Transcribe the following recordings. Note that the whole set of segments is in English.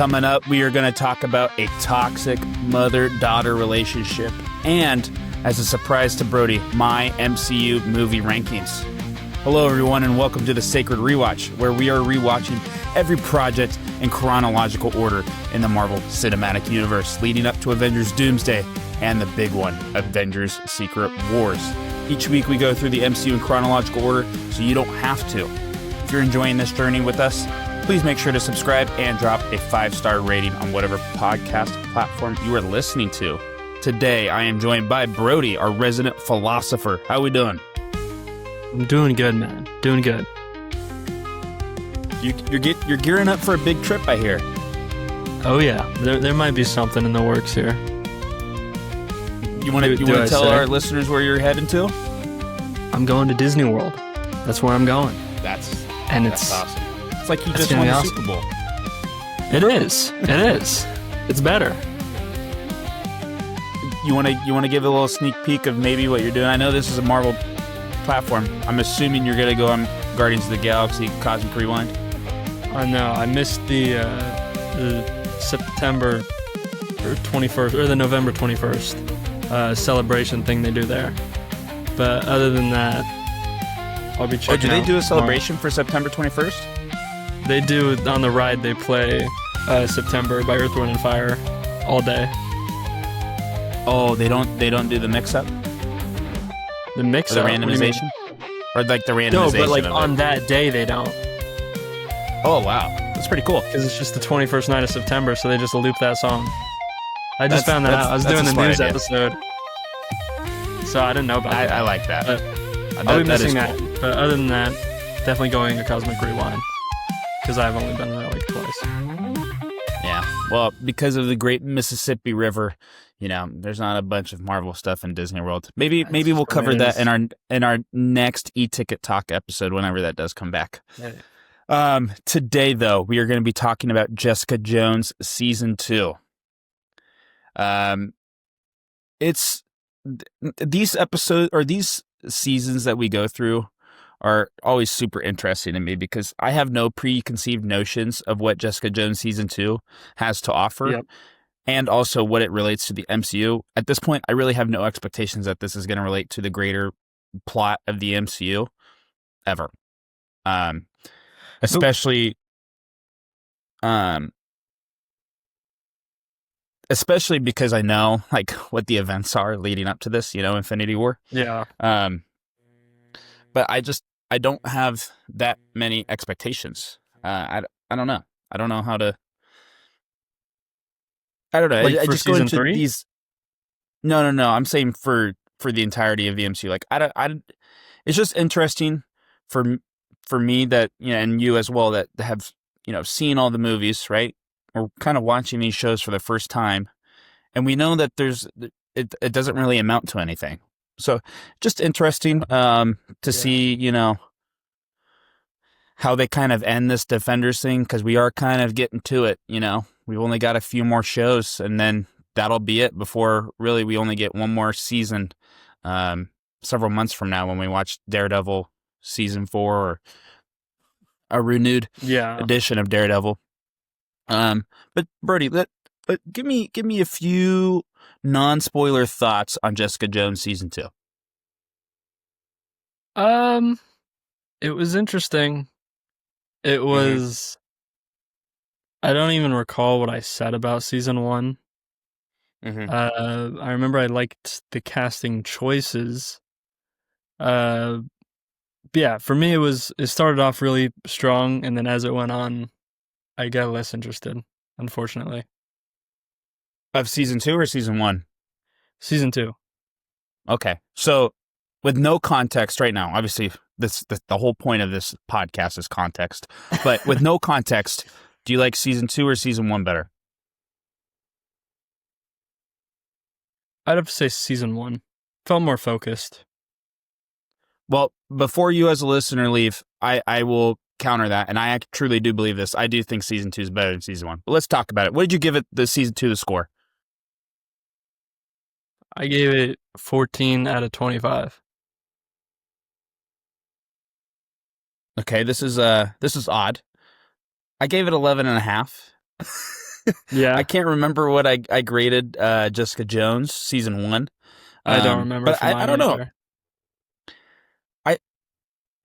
Coming up, we are going to talk about a toxic mother-daughter relationship and, as a surprise to Brody, my MCU movie rankings. Hello, everyone, and welcome to the Sacred Rewatch, where we are rewatching every project in chronological order in the Marvel Cinematic Universe, leading up to Avengers Doomsday and the big one, Avengers Secret Wars. Each week, we go through the MCU in chronological order, so you don't have to. If you're enjoying this journey with us, please make sure to subscribe and drop a 5-star rating on whatever podcast platform you are listening to. Today, I am joined by Brody, our resident philosopher. How we doing? I'm doing good, man. Doing good. You're gearing up for a big trip, I hear. Oh yeah, there might be something in the works here. You want to tell our listeners where you're heading to? I'm going to Disney World. That's where I'm going. That's it's awesome. It's like you just won the Super Bowl. It is. It's better. You want to give a little sneak peek of maybe what you're doing? I know this is a Marvel platform. I'm assuming you're going to go on Guardians of the Galaxy Cosmic Rewind. I know. I missed the September 21st or the November 21st celebration thing they do there. But other than that, I'll be checking out. Do they do a celebration for September 21st? They do. On the ride, they play September by Earth, Wind & Fire all day. Oh, they don't do the mix-up? The mix-up? Or the randomization? Or like the randomization? No, but like on that day, they don't. Oh, wow. That's pretty cool. Because it's just the 21st night of September, so they just loop that song. I just found that out. I was doing the news episode. So I didn't know about that. I like that. I'll be missing that. But other than that, definitely going to Cosmic Rewind. Because I've only been there like twice. Yeah. Well, because of the Great Mississippi River, there's not a bunch of Marvel stuff in Disney World. Maybe we'll cover that in our next e-ticket talk episode whenever that does come back. Yeah. Today, though, we are going to be talking about Jessica Jones Season 2. It's these episodes or these seasons that we go through are always super interesting to me because I have no preconceived notions of what Jessica Jones Season 2 has to offer and also what it relates to the MCU. At this point, I really have no expectations that this is going to relate to the greater plot of the MCU ever. Especially because I know like what the events are leading up to this, Infinity War. Yeah. But I don't have that many expectations. I don't know. I don't know how to. I don't know. Like I for just go season into 3? these. No. I'm saying for the entirety of the MCU. Like it's just interesting for me that and you as well that have seen all the movies, right? We're kind of watching these shows for the first time, and we know that it doesn't really amount to anything. So just interesting to see, how they kind of end this Defenders thing, because we are kind of getting to it, We've only got a few more shows, and then that'll be it before really we only get one more season several months from now when we watch Daredevil Season 4 or a renewed edition of Daredevil. But Brody, give me a few non-spoiler thoughts on Jessica Jones Season 2. It was interesting. It was. I don't even recall what I said about Season 1. I remember I liked the casting choices. Yeah, for me it started off really strong, and then as it went on, I got less interested, unfortunately. Of Season 2 or Season 1? Season 2. Okay. So, with no context right now, obviously, the whole point of this podcast is context. But with no context, do you like Season 2 or Season 1 better? I'd have to say Season 1. Felt more focused. Well, before you as a listener leave, I will counter that, and I truly do believe this. I do think Season 2 is better than Season 1. But let's talk about it. What did you give it the Season 2 the score? I gave it 14 out of 25. Okay, this is odd. I gave it 11 and a half. Yeah, I can't remember what I graded Jessica Jones season 1. I don't remember But for I mine don't know. either. I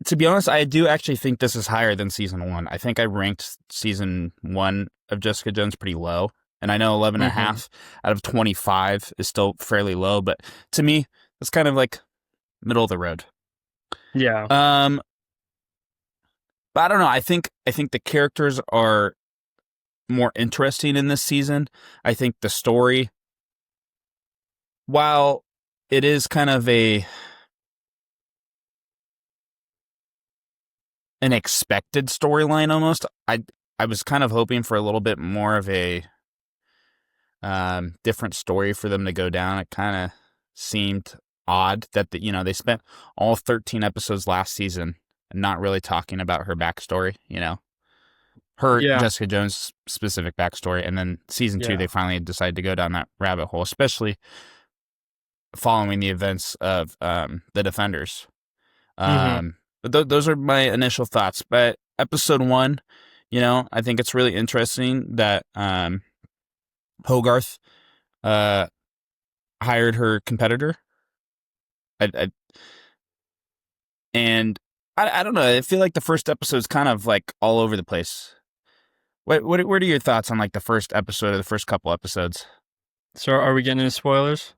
To be honest, I do actually think this is higher than season 1. I think I ranked season 1 of Jessica Jones pretty low. And I know 11 and a Hmm. half out of 25 is still fairly low, but to me, it's kind of like middle of the road. Yeah. Um, but I don't know. I think the characters are more interesting in this season. I think the story, while it is kind of an expected storyline almost, I was kind of hoping for a little bit more of a different story for them to go down. It kind of seemed odd that they spent all 13 episodes last season not really talking about her backstory. Her Yeah. Jessica Jones specific backstory, and then season 2 they Yeah. finally decided to go down that rabbit hole, especially following the events of the Defenders. Hmm. But those are my initial thoughts. But episode 1, I think it's really interesting that Hogarth uh, hired her competitor. I, and I don't know. I feel like the first episode's kind of like all over the place. What are your thoughts on like the first episode or the first couple episodes? So are we getting into spoilers?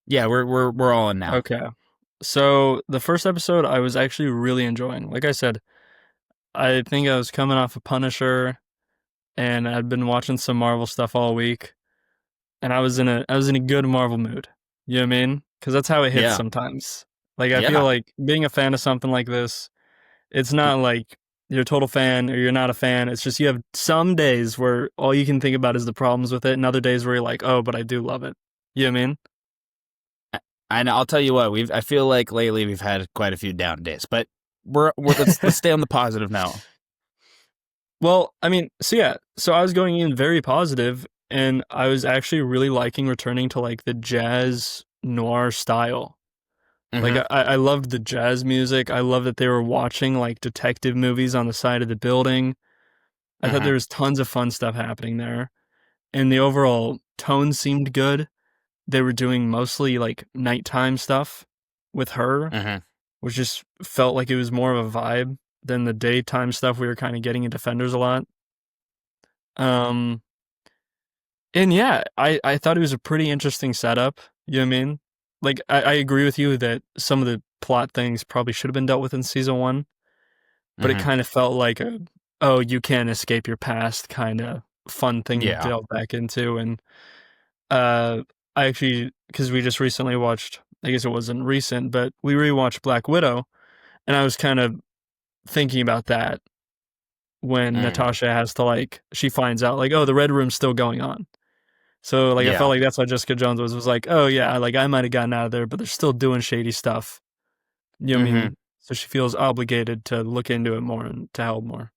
Yeah, we're all in now. Okay. So the first episode I was actually really enjoying. Like I said, I think I was coming off of Punisher and I'd been watching some Marvel stuff all week and I was in a good Marvel mood. You know what I mean? Cuz that's how it hits Yeah, sometimes. Like I feel yeah. like being a fan of something like this, it's not like you're a total fan or you're not a fan. It's just you have some days where all you can think about is the problems with it and other days where you're like, "Oh, but I do love it." You know what I mean? And I'll tell you what, I feel like lately we've had quite a few down days, but let's stay on the positive now. Well, I mean, so yeah, so I was going in very positive, and I was actually really liking returning to like the jazz noir style. Like Mm-hmm. I loved the jazz music. I love that they were watching like detective movies on the side of the building. I thought Mm-hmm. there was tons of fun stuff happening there, and the overall tone seemed good. They were doing mostly like nighttime stuff with her, Mm-hmm. which just felt like it was more of a vibe than the daytime stuff we were kind of getting in Defenders a lot. Um, And yeah, I thought it was a pretty interesting setup. You know what I mean? Like, I agree with you that some of the plot things probably should have been dealt with in season one, but it Mm-hmm. kind of felt like oh, you can't escape your past kind of fun thing to Yeah. delve back into. And uh, I actually, because we just recently watched, I guess it wasn't recent, but we rewatched Black Widow, and I was kind of thinking about that when Mm. Natasha has to, like, she finds out, like, oh, the Red Room's still going on. So, like, I felt Yeah. like that's how Jessica Jones was like, oh, yeah, like, I might have gotten out of there, but they're still doing shady stuff. You know what I Mm-hmm. mean? So she feels obligated to look into it more and to help more.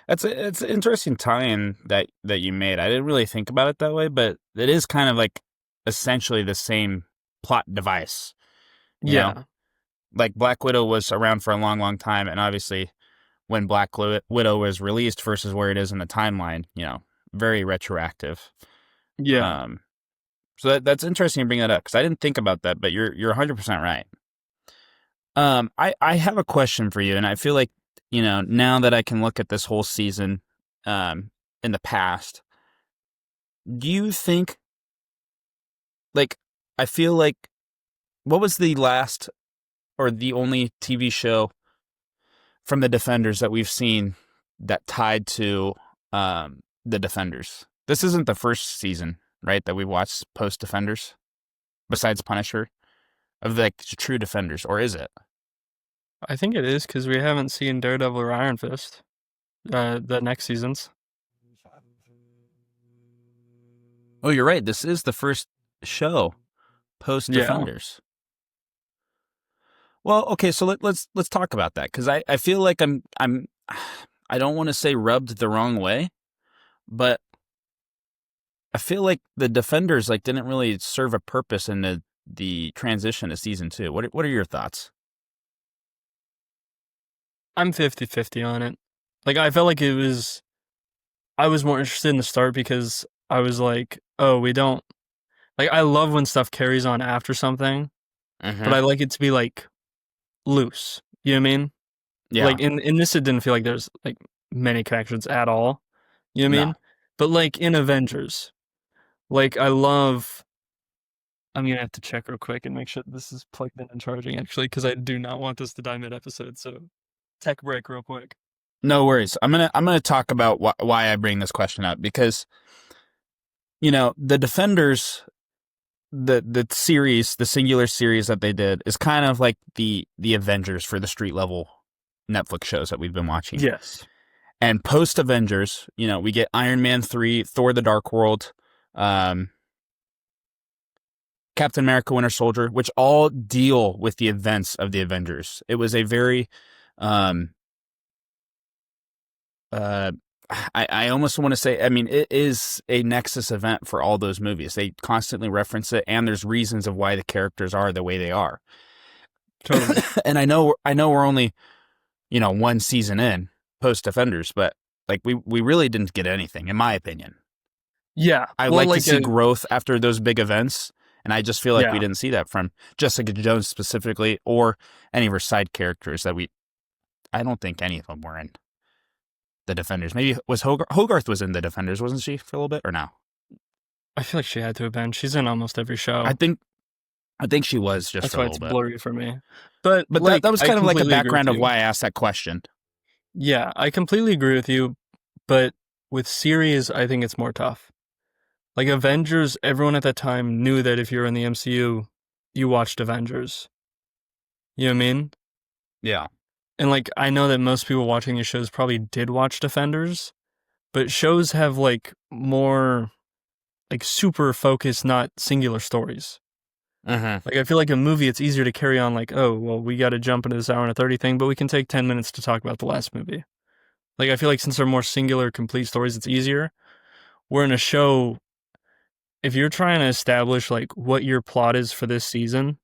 It's an interesting tie-in that you made. I didn't really think about it that way, but it is kind of like essentially the same plot device. You know, Yeah. like Black Widow was around for a long, long time, and obviously when Widow was released versus where it is in the timeline, very retroactive. Yeah. Um, so that's interesting to bring that up because I didn't think about that, but you're 100% right. I have a question for you, and I feel like now that I can look at this whole season, in the past, do you think like I feel like what was the last or the only TV show from the Defenders that we've seen that tied to the Defenders? This isn't the first season, right, that we watched post Defenders, besides Punisher, of like the true Defenders, or is it? I think it is because we haven't seen Daredevil or Iron Fist the next seasons. Oh, you're right. This is the first show post Yeah. Defenders. Well, okay, so let's talk about that because I feel like I'm I don't want to say rubbed the wrong way, but I feel like the Defenders like didn't really serve a purpose in the transition to season 2. What are your thoughts? I'm 50-50 on it. Like, I felt like it was, I was more interested in the start because I was like, oh, we don't like. I love when stuff carries on after something, but Mm-hmm. I like it to be like loose. You know what I mean? Yeah. Like in this, it didn't feel like there's like many connections at all. You know what I No. mean? But like in Avengers, like I love. I'm gonna have to check real quick and make sure this is plugged in and charging actually, because I do not want this to die mid episode. So tech break real quick. No worries. I'm gonna talk about why I bring this question up because the Defenders, the series, the singular series that they did is kind of like the Avengers for the street level Netflix shows that we've been watching. Yes. And post Avengers, we get Iron Man 3, Thor: The Dark World, um, Captain America: Winter Soldier, which all deal with the events of the Avengers. It was a very um, uh, I almost want to say, I mean, it is a nexus event for all those movies. They constantly reference it, and there's reasons of why the characters are the way they are. Totally. And I know we're only, one season in post Defenders, but like we really didn't get anything, in my opinion. Yeah. I Well, like to like see growth after those big events, and I just feel like we yeah. didn't see that from Jessica Jones specifically, or any of her side characters I don't think any of them were in the Defenders. Maybe was Hogarth was in the Defenders, wasn't she, for a little bit, or no? I feel like she had to have been. She's in almost every I show. think I think she was just That's for a why it's little bit. blurry for me. But But that like, was I kind of like a completely agree with background of you. why I asked that question. Yeah, I completely agree with you. But with series, I think it's more tough. Like Avengers, everyone at that time knew that if you're in the MCU, you watched Avengers. You know what I mean? Yeah. And like, I know that most people watching these shows probably did watch Defenders, but shows have like more like super focused, not singular stories. Mm-hmm. Like I feel like a movie, it's easier to carry on. Like, oh, well, we got to jump into this hour and 30 thing, but we can take 10 minutes to talk about the last movie. Like I feel like since they're more singular, complete stories, it's easier. Where in a show, if you're trying to establish like what your plot is for this season,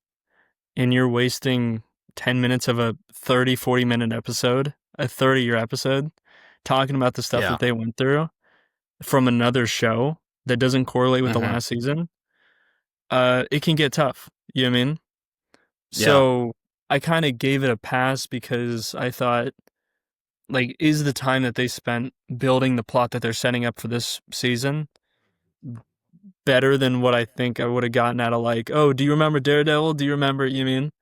and you're wasting 10 minutes of a 30, 40-minute episode, a 30-year episode, talking about the stuff Yeah. that they went through from another show that doesn't correlate with the Mm-hmm. last season, it can get tough. You know what I mean? Yeah. So I kind of gave it a pass because I thought, like, is the time that they spent building the plot that they're setting up for this season better than what I think I would have gotten out of, like, oh, do you remember Daredevil? Do you remember, you mean?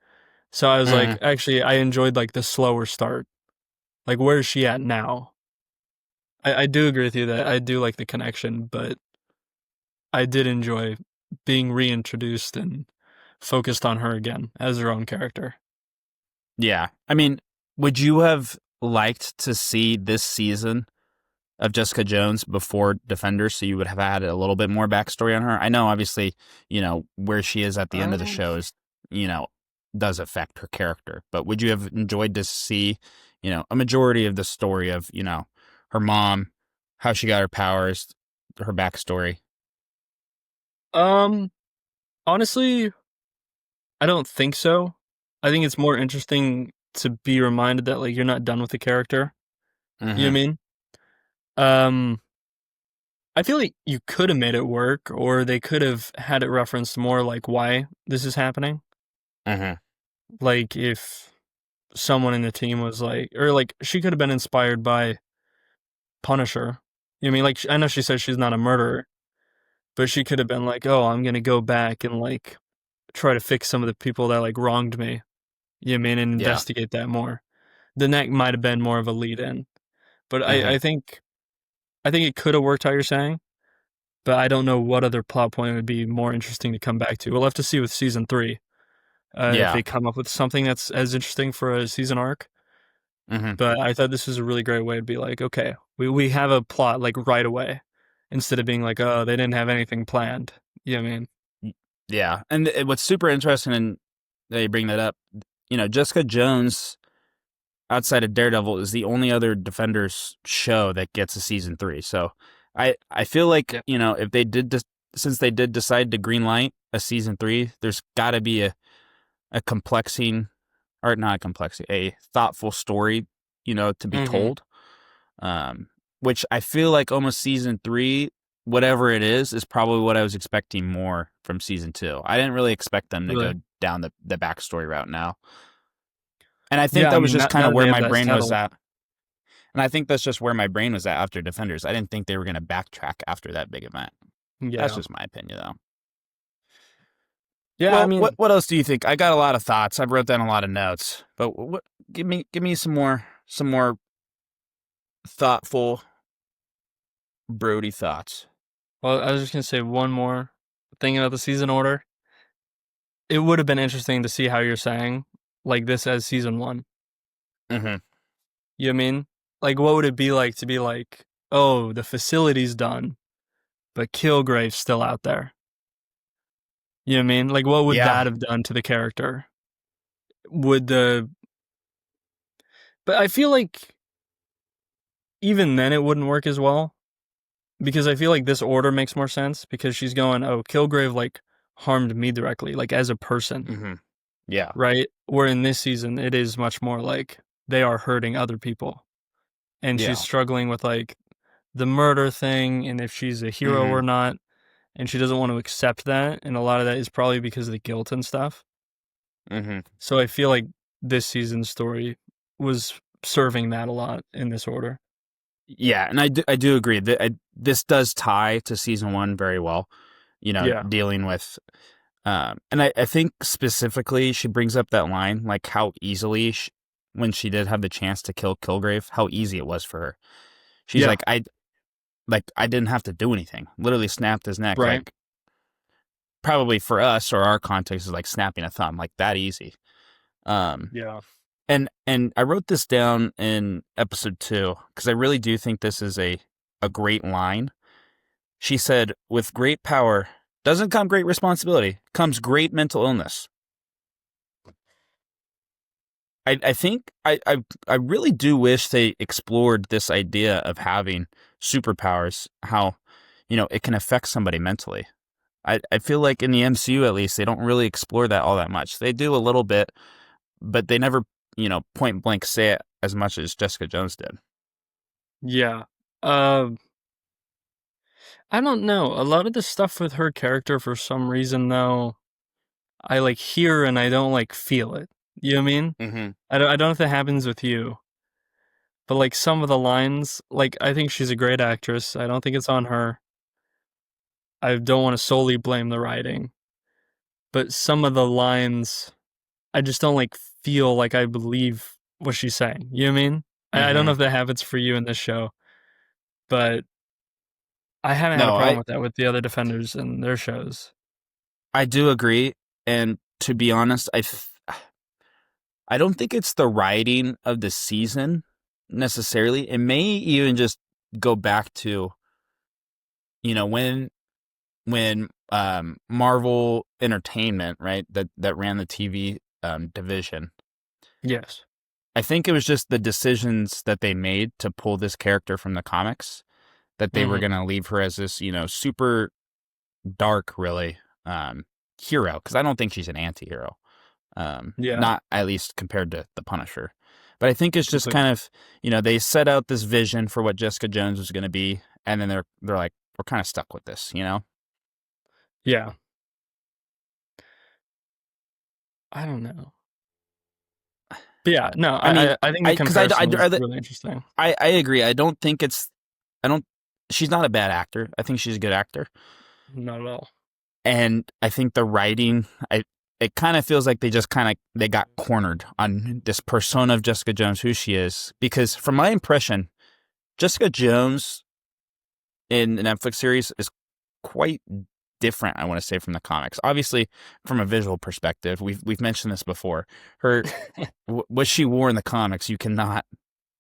So I was like, Mm-hmm. actually, I enjoyed like the slower start. Like, where is she at now? I do agree with you that I do like the connection, but I did enjoy being reintroduced and focused on her again as her own character. Yeah. I mean, would you have liked to see this season of Jessica Jones before Defenders, so you would have had a little bit more backstory on her? I know, obviously, where she is at the end of the Um, show is, does affect her character. But would you have enjoyed to see, a majority of the story of, her mom, how she got her powers, her backstory? um, honestly, I don't think so. I think it's more interesting to be reminded that like you're not done with the character. You know Mm-hmm. what I mean? Um, I feel like you could have made it work, or they could have had it referenced more like why this is happening. Mm-hmm. Like if someone in the team was like, or like she could have been inspired by Punisher. You know what I mean? Like I know she says she's not a murderer, but she could have been like, oh, I'm gonna go back and like try to fix some of the people that like wronged me. You know what I mean? And Yeah. investigate that more. Then that might have been more of a lead in. But Mm-hmm. I think it could have worked how you're saying, but I don't know what other plot point would be more interesting to come back to. We'll have to see with season 3 if Yeah. they come up with something that's as interesting for a season arc. Mm-hmm. But I thought this was a really great way to be like, okay, we have a plot like right away, instead of being like, oh, they didn't have anything planned. You know what I mean? Yeah. And what's super interesting, and that you bring that up, Jessica Jones, outside of Daredevil, is the only other Defenders show that gets a season 3. So I feel like, Yeah. if they did, since they did decide to greenlight a season 3, there's got to be a complexing, or not a complexing, a thoughtful story, to be Mm-hmm. told. Um, which I feel like almost season 3, whatever it is probably what I was expecting more from season 2. I didn't really expect them to go Really? down the backstory route now. And I think Yeah, I that was mean, just kind now of that they where have my that brain was settled. at. And I think that's just where my brain was at after Defenders. I didn't think they were going to backtrack after that big event. That's Yeah. just my opinion, though. Yeah, I Well, what mean, what else do you think? I got a lot of thoughts. I've wrote down a lot of notes, but give me some more thoughtful Brody thoughts. well, I was just gonna say one more thing about the season order. It would have been interesting to see how you're saying like this as season 1. Mm-hmm. You know what I mean? Like, what would it be like to be like, oh, the facility's done, but Kilgrave's still out there? You know what I mean? Like, what would Yeah. that have done to the character? Would the. But I feel like even then it wouldn't work as well because I feel like this order makes more sense because she's going, oh, Kilgrave, like, harmed me directly, like, as a person, Mm-hmm. Yeah. right? Where in this season, it is much more like they are hurting other people. And she's Yeah. struggling with, like, the murder thing and if she's a hero Mm-hmm. or not. And she doesn't want to accept that. And a lot of that is probably because of the guilt and stuff. Mm-hmm. So I feel like this season's story was serving that a lot in this order. Yeah, and I do agree that this does tie to season 1 very well. You know, Yeah. dealing with, and I think specifically she brings up that line, like how easily when she did have the chance to kill Kilgrave, how easy it was for her. She's Yeah. like I didn't have to do anything. Literally snapped his neck. Right. Like probably for us or our context is like snapping a thumb, like that easy. Um, Yeah. and I wrote this down in episode 2 because I really do think this is a great line. She said, "With great power doesn't come great responsibility, comes great mental illness." I think I really do wish they explored this idea of having superpowers, how, you know, it can affect somebody mentally. I feel like in the MCU at least they don't really explore that all that much. They do a little bit, but they never, you know, point blank say it as much as Jessica Jones did. Yeah. Um, I don't know. A lot of the stuff with her character, for some reason, though, I like hear and I don't like feel it. You know what I mean? Mm-hmm. I don't know if that happens with you, but like some of the lines, like I think she's a great actress. I don't think it's on her. I don't want to solely blame the writing, but some of the lines, I just don't like feel like I believe what she's saying. You know what I mean? I don't know Mm-hmm. if that happens for you in this show, but I haven't had a No, problem with that with the other defenders and their shows. I do agree, and to be honest, I don't think it's the writing of the season necessarily. It may even just go back to, you know, when Marvel Entertainment, right, that ran the TV division. Yes. I think it was just the decisions that they made to pull this character from the comics, that they were Hmm. going to leave her as this, you know, super dark, really, hero. Because I don't think she's an anti-hero. Yeah. Not at least compared to the Punisher. But I think it's just Completely. kind of, you know, they set out this vision for what Jessica Jones was going to be, and then they're like, we're kind of stuck with this, you know? Yeah. I don't know. But yeah, no, I mean, I think the I because comparison was really interesting. I agree. I don't. She's not a bad actor. I think she's a good actor, Not at all. and I think the writing, it kind of feels like they got cornered on this persona of Jessica Jones, who she is, because from my impression, Jessica Jones in the Netflix series is quite different, I want to say, from the comics. Obviously, from a visual perspective, we've mentioned this before. Her what she wore in the comics, you cannot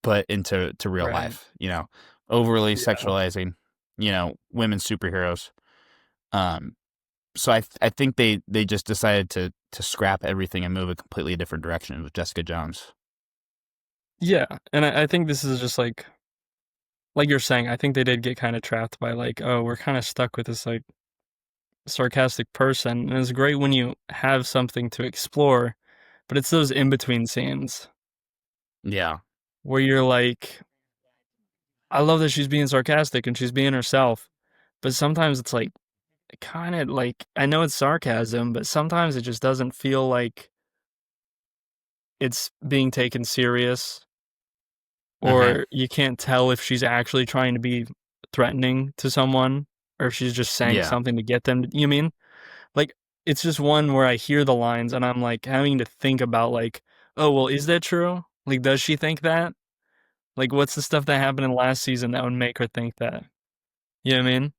put to real Right. life. You know, overly Yeah. sexualizing, you know, women superheroes. Um, so I think they just decided to scrap everything and move a completely different direction with Jessica Jones. Yeah. And I think this is just like you're saying, I think they did get kind of trapped by like, oh, we're kind of stuck with this like sarcastic person. And it's great when you have something to explore, but it's those in between scenes Yeah. where you're like, I love that she's being sarcastic and she's being herself, but sometimes it's like kind of like I know it's sarcasm, but sometimes it just doesn't feel like it's being taken serious, Mm-hmm. or you can't tell if she's actually trying to be threatening to someone or if she's just saying Yeah. something to get them. You mean? Like, it's just one where I hear the lines and I'm like having to think about like, oh, well, is that true? Like, does she think that? Like, what's the stuff that happened in last season that would make her think that? You know what I mean?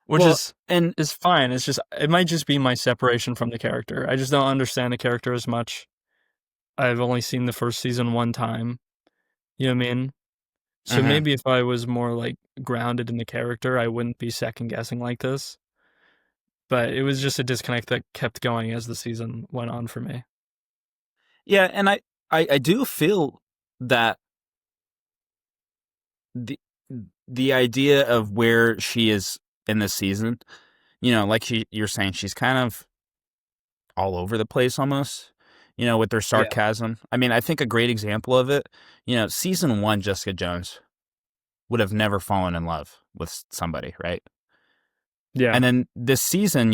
Which Well, and is fine. It's just it might just be my separation from the character. I just don't understand the character as much. I've only seen the first season one time. You know what I mean? So mhm. maybe if I was more like grounded in the character, I wouldn't be second guessing like this. But it was just a disconnect that kept going as the season went on for me. Yeah, and I do feel that the the idea of where she is in this season, like you're saying, she's kind of all over the place almost, with their Yeah. sarcasm. I mean, I think a great example of it, season one, Jessica Jones would have never fallen in love with somebody, right? Yeah. And then this season,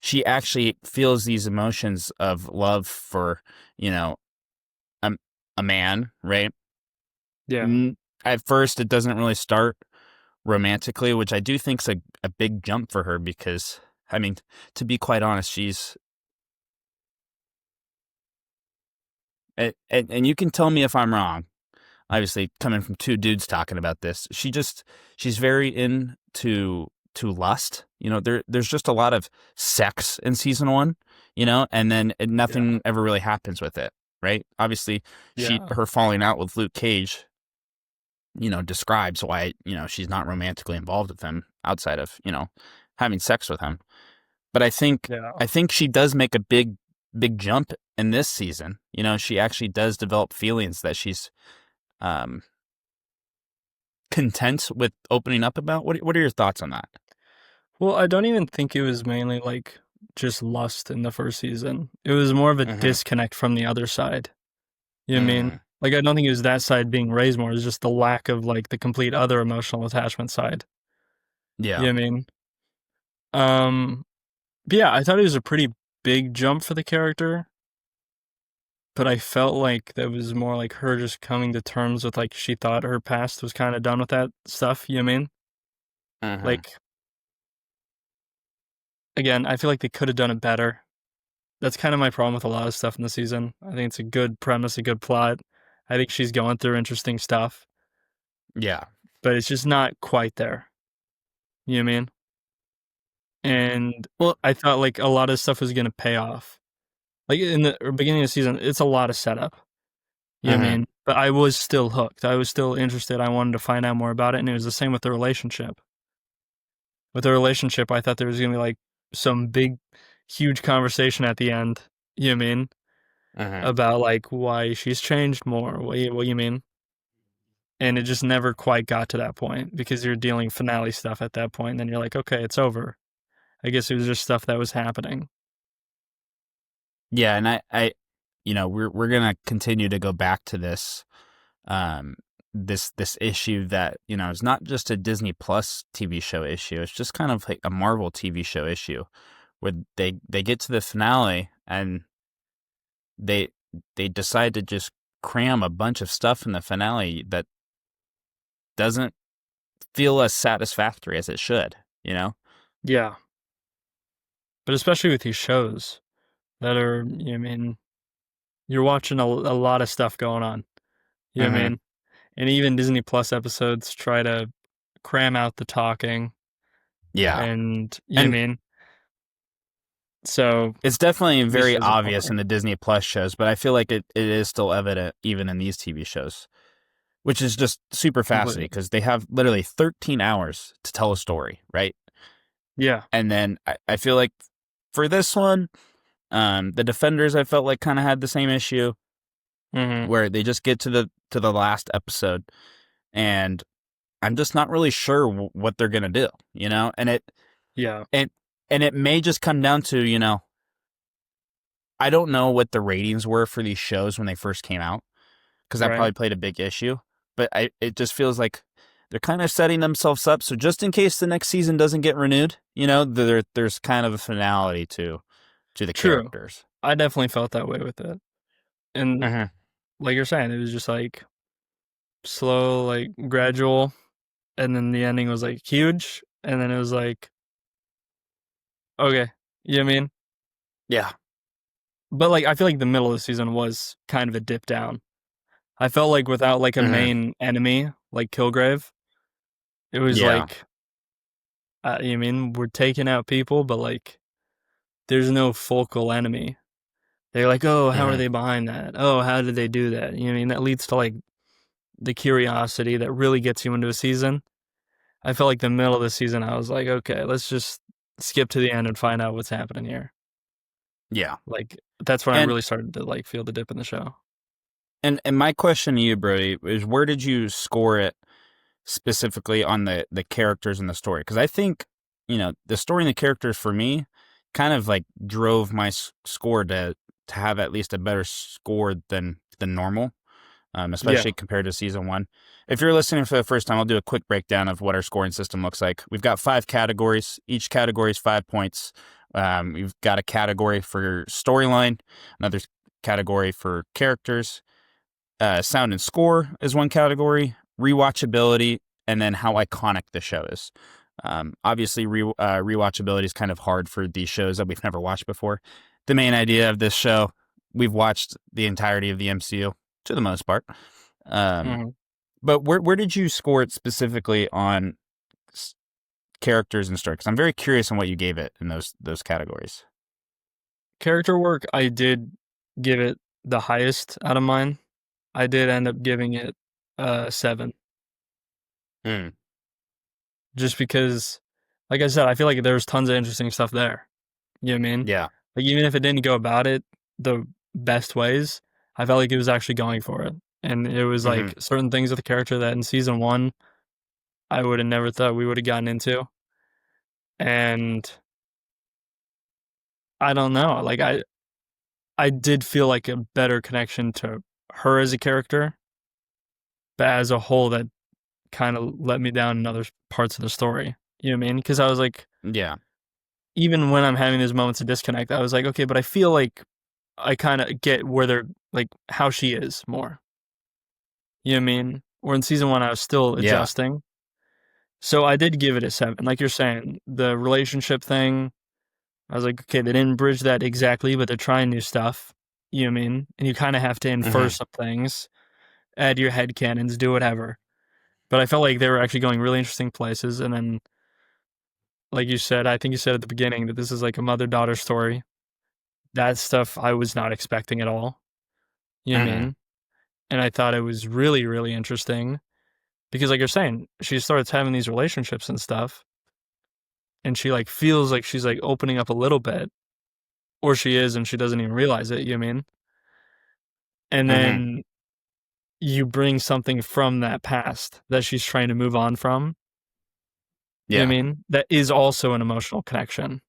she actually feels these emotions of love for, you know, a, a man, right? Yeah. N- At first, it doesn't really start romantically, which I do think's a big jump for her because, I mean, to be quite honest, and you can tell me if I'm wrong. Obviously, coming from two dudes talking about this, she's very into to lust. There's just a lot of sex in season one, and then Yeah. nothing ever really happens with it, right? Obviously, Yeah. her falling out with Luke Cage, describes why, she's not romantically involved with him outside of, having sex with him. But Yeah. I think she does make a big jump in this season. She actually does develop feelings that she's um content with opening up about. What are your thoughts on that? Well, I don't even think it was mainly like just lust in the first season. It was more of a Mm-hmm. disconnect from the other side. You know what I mean? Mm, Like I don't think it was that side being raised more. It was just the lack of like the complete other emotional attachment side. You yeah. know what I mean? But yeah, I thought it was a pretty big jump for the character, but I felt like that was more like her just coming to terms with like she thought her past was kind of done with that stuff. You know what I mean? Mm-hmm. Like again, I feel like they could have done it better. That's kind of my problem with a lot of stuff in the season. I think it's a good premise, a good plot. I think she's going through interesting stuff, Yeah. but it's just not quite there. You know what I mean? And Well. I thought like a lot of stuff was going to pay off. Like in the beginning of the season, it's a lot of setup. You know what I Mm-hmm. mean? But I was still hooked. I was still interested. I wanted to find out more about it. And it was the same with the relationship. With the relationship, I thought there was going to be like some big, huge conversation at the end. You know what I mean? Mm-hmm. About like why she's changed more. What you mean? And it just never quite got to that point because you're dealing finale stuff at that point. And then you're like, okay, it's over. I guess it was just stuff that was happening. Yeah, and we're gonna continue to go back to this, um, this issue that is not just a Disney Plus TV show issue. It's just kind of like a Marvel TV show issue, where they get to the finale and they they decide to just cram a bunch of stuff in the finale that doesn't feel as satisfactory as it should, you know? Yeah. But especially with these shows that are, you know what I mean, you're watching a lot of stuff going on. You know what I Mm-hmm. mean? And even Disney Plus episodes try to cram out the talking Yeah. and you know And what I mean? So it's definitely these very shows are obvious in bummer. the Disney Plus shows, but I feel like it is still evident even in these TV shows, which is just super fascinating Completely. because they have literally 13 hours to tell a story, right? Yeah. And then I feel like for this one, the Defenders, I felt like kind of had the same issue Mm-hmm. where they just get to the last episode, and I'm just not really sure what they're gonna do, Yeah. and and it may just come down to I don't know what the ratings were for these shows when they first came out because that Right. probably played a big issue. but it just feels like they're kind of setting themselves up. So just in case the next season doesn't get renewed, there's kind of a finality to the True. characters. I definitely felt that way with it. And Mm-hmm. like you're saying, it was just like slow, like gradual, and then the ending was like huge, and then it was like, okay, you know what I mean? Yeah. But like I feel like the middle of the season was kind of a dip down. I felt like without like a Mm-hmm. main enemy like Kilgrave, it was Yeah. like, you know what I mean, we're taking out people, but like there's no focal enemy. They're like, oh, how are Mm-hmm. they behind that? Oh, how did they do that? You know what I mean? That leads to like the curiosity that really gets you into a season. I felt like the middle of the season, I was like, okay, let's just skip to the end and find out what's happening here. Yeah. Like that's when I And really started to like feel the dip in the show. and my question to you, Brody, is where did you score it specifically on the characters and the story? Because I think the story and the characters for me kind of like drove my score to have at least a better score than normal, Yeah. especially compared to season one. If you're listening for the first time, I'll do a quick breakdown of what our scoring system looks like. We've got 5 categories. Each category is 5 points. We've got a category for storyline, another category for characters. Sound and score is one category, rewatchability, and then how iconic the show is. Obviously, rewatchability is kind of hard for these shows that we've never watched before. The main idea of this show, we've watched the entirety of the MCU to the most part. Mm-hmm. But where did you score it specifically on characters and story? Because I'm very curious on what you gave it in those categories. Character work, I did give it the highest out of mine. I did end up giving it 7. Mm. Just because, like I said, I feel like there's tons of interesting stuff there. You know what I mean? Yeah. Like even if it didn't go about it the best ways, I felt like it was actually going for it. And it was Mm-hmm. like certain things with the character that in season 1 I would have never thought we would have gotten into. And I don't know, like I did feel like a better connection to her as a character, but as a whole that kind of let me down in other parts of the story. You know what I mean? Because I was like, Yeah. even when I'm having these moments of disconnect, I was like, okay, but I feel like I kind of get where they're like how she is more. You know what I mean? Where in season 1 I was still Yeah. adjusting. So I did give it a 7. Like you're saying, the relationship thing, I was like, okay, they didn't bridge that exactly, but they're trying new stuff. You know what I mean? And you kind of have to infer Mm-hmm. some things, add your head canons, do whatever. But I felt like they were actually going really interesting places. And then, like you said, I think you said at the beginning that this is like a mother-daughter story. That stuff I was not expecting at all. You know what I Mm-hmm. mean? And I thought it was really, really interesting because, like you're saying, she starts having these relationships and stuff, and she like feels like she's like opening up a little bit, or she is, and she doesn't even realize it. You know what I mean? And Mm-hmm. then you bring something from that past that she's trying to move on from. You know what Yeah. I mean? That is also an emotional connection.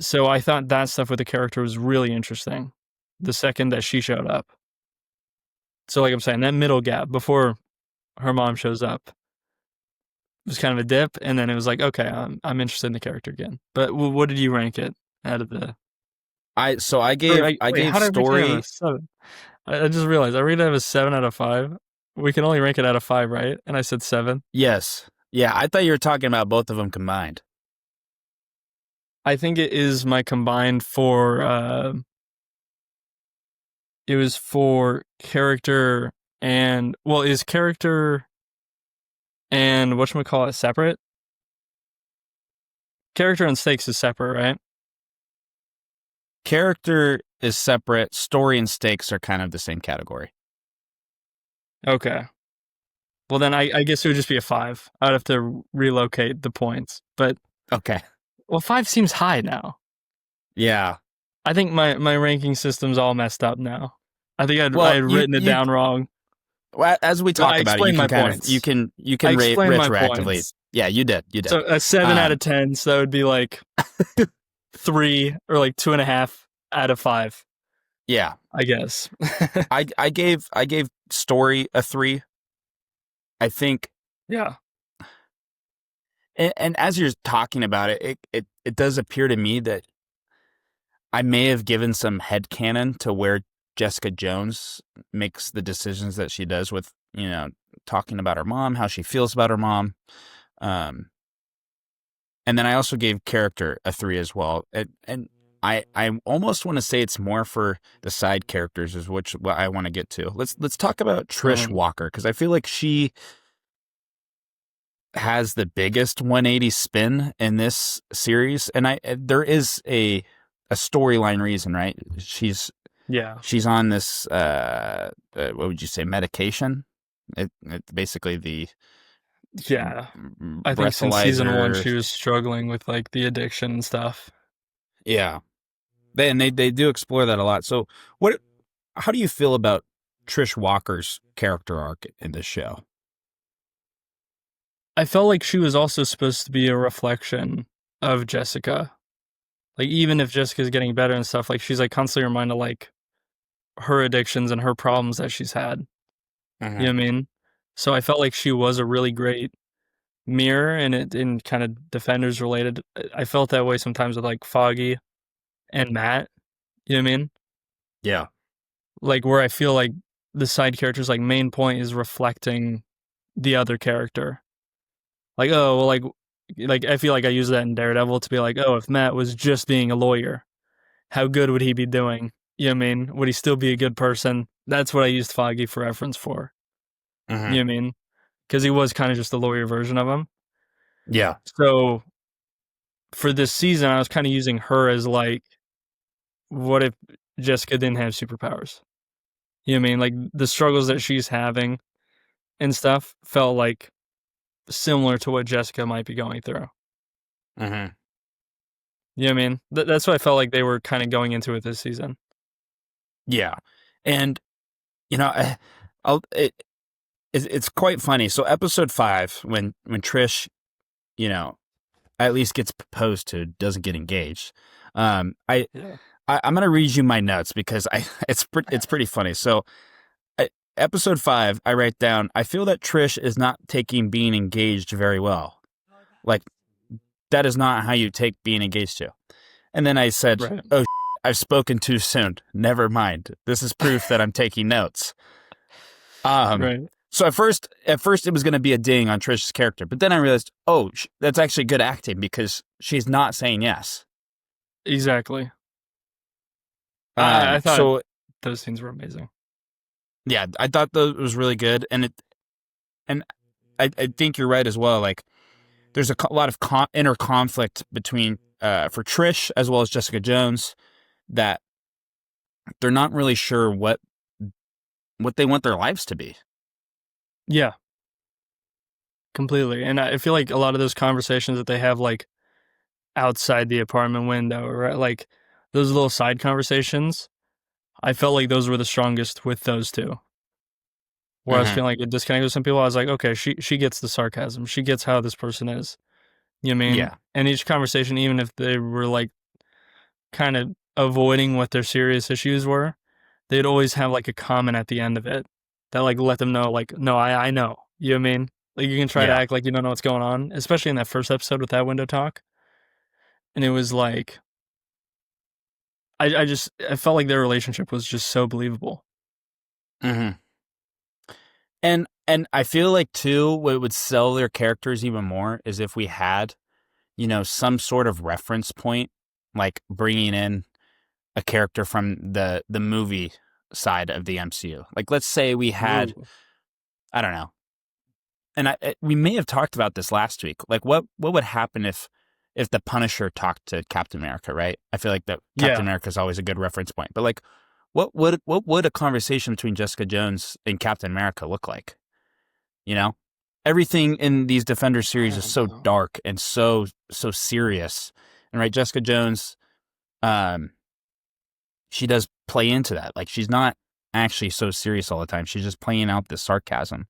So I thought that stuff with the character was really interesting. The second that she showed up. So like I'm saying, that middle gap before her mom shows up was kind of a dip, and then it was like, okay, I'm interested in the character again. But what did you rank it out of the? I Or gave I wait, gave how did I rank it out of story. 7? I just realized I rated it as a 7 out of 5. We can only rank it out of 5, right? And I said 7. Yes. Yeah, I thought you were talking about both of them combined. I think it is my combined for. It was for character and is character and whatchamacallit separate? Character and stakes is separate, right? Character is separate. Story and stakes are kind of the same category. Okay. Well, then I guess it would just be a 5. I'd have to relocate the points. But, Okay. 5 seems high now. Yeah. I think my ranking system's all messed up now. I think I Well, had written it down wrong. as we But I talk about it, you explained my can kind of points. you I can rate explained my retroactively. points. Yeah, you did. You did. So a 7 out Um, of 10, so that would be like 3 or like 2.5 out of 5, yeah. I guess. I gave story a 3. I think, Yeah. and as you're talking about it, it does appear to me that I may have given some headcanon to where Jessica Jones makes the decisions that she does with, talking about her mom, how she feels about her mom. Um, and then I also gave character a 3 as well. And I almost want to say it's more for the side characters is what I want to get to. Let's talk about Trish Um, Walker, because I feel like she has the biggest 180 spin in this series, and there is a storyline reason, right? yeah. She's on this what would you say, medication? It's basically the Yeah. I think since season 1, breathalyzer. she was struggling with like the addiction and stuff. Yeah, they do explore that a lot. So how do you feel about Trish Walker's character arc in this show? I felt like she was also supposed to be a reflection of Jessica. Like even if Jessica's getting better and stuff, like she's like constantly reminded like her addictions and her problems that she's had. You Hmm. know what I mean? So I felt like she was a really great mirror and it in kind of Defenders related. I felt that way sometimes with like Foggy and Matt. You know what I mean? Yeah. Like where I feel like the side character's like main point is reflecting the other character. Like, oh well like I feel like I use that in Daredevil to be like, oh, if Matt was just being a lawyer, how good would he be doing? You know what I mean? Would he still be a good person? That's what I used Foggy for reference for. Hmm. You know what I mean? Because he was kind of just the lawyer version of him. Yeah. So for this season, I was kind of using her as like, what if Jessica didn't have superpowers? You know what I mean? Like the struggles that she's having and stuff felt like similar to what Jessica might be going through. Hmm. You know what I mean? That's what I felt like they were kind of going into with this season. Yeah. And you know, I'll, it's quite funny. So episode 5, when Trish, you know, at least gets proposed to, doesn't get engaged. Um, I, Yeah. I'm gonna read you my notes because it's pretty funny. So episode 5, I write down, I feel that Trish is not taking being engaged very well. Like that is not how you take being engaged to. And then I said, Right. oh, I've spoken too soon. Never mind. This is proof that I'm taking notes. Um, Right. so at first it was going to be a ding on Trish's character, but then I realized, oh, that's actually good acting because she's not saying yes. Exactly. I thought So those scenes were amazing. yeah, I thought that was really good, and I think you're right as well. Like, there's a lot of inner conflict between for Trish as well as Jessica Jones, that they're not really sure what they want their lives to be. Yeah, completely. And I feel like a lot of those conversations that they have, like outside the apartment window, right? Like those little side conversations, I felt like those were the strongest with those two. Where I was Hmm. feeling like it disconnected with some people, I was like, okay, she gets the sarcasm. She gets how this person is. You know what I mean? Yeah, And each conversation, even if they were like kind of avoiding what their serious issues were, they'd always have like a comment at the end of it that like let them know, like, no, I know. You know what I mean? Like you can try to yeah. act like you don't know what's going on, especially in that first episode with that window talk. And it was like I felt like their relationship was just so believable. Hmm. And I feel like too, what would sell their characters even more is if we had, some sort of reference point, like bringing in a character from the movie side of the MCU. Like, let's say we had, Ooh. I don't know, and we may have talked about this last week. Like, what would happen if the Punisher talked to Captain America? Right? I feel like that Captain Yeah. America is always a good reference point. But like, what would a conversation between Jessica Jones and Captain America look like? You know, everything in these Defender I series is don't so know. dark and so serious, and right, Jessica Jones, um, she does play into that. Like, she's not actually so serious all the time. She's just playing out this sarcasm.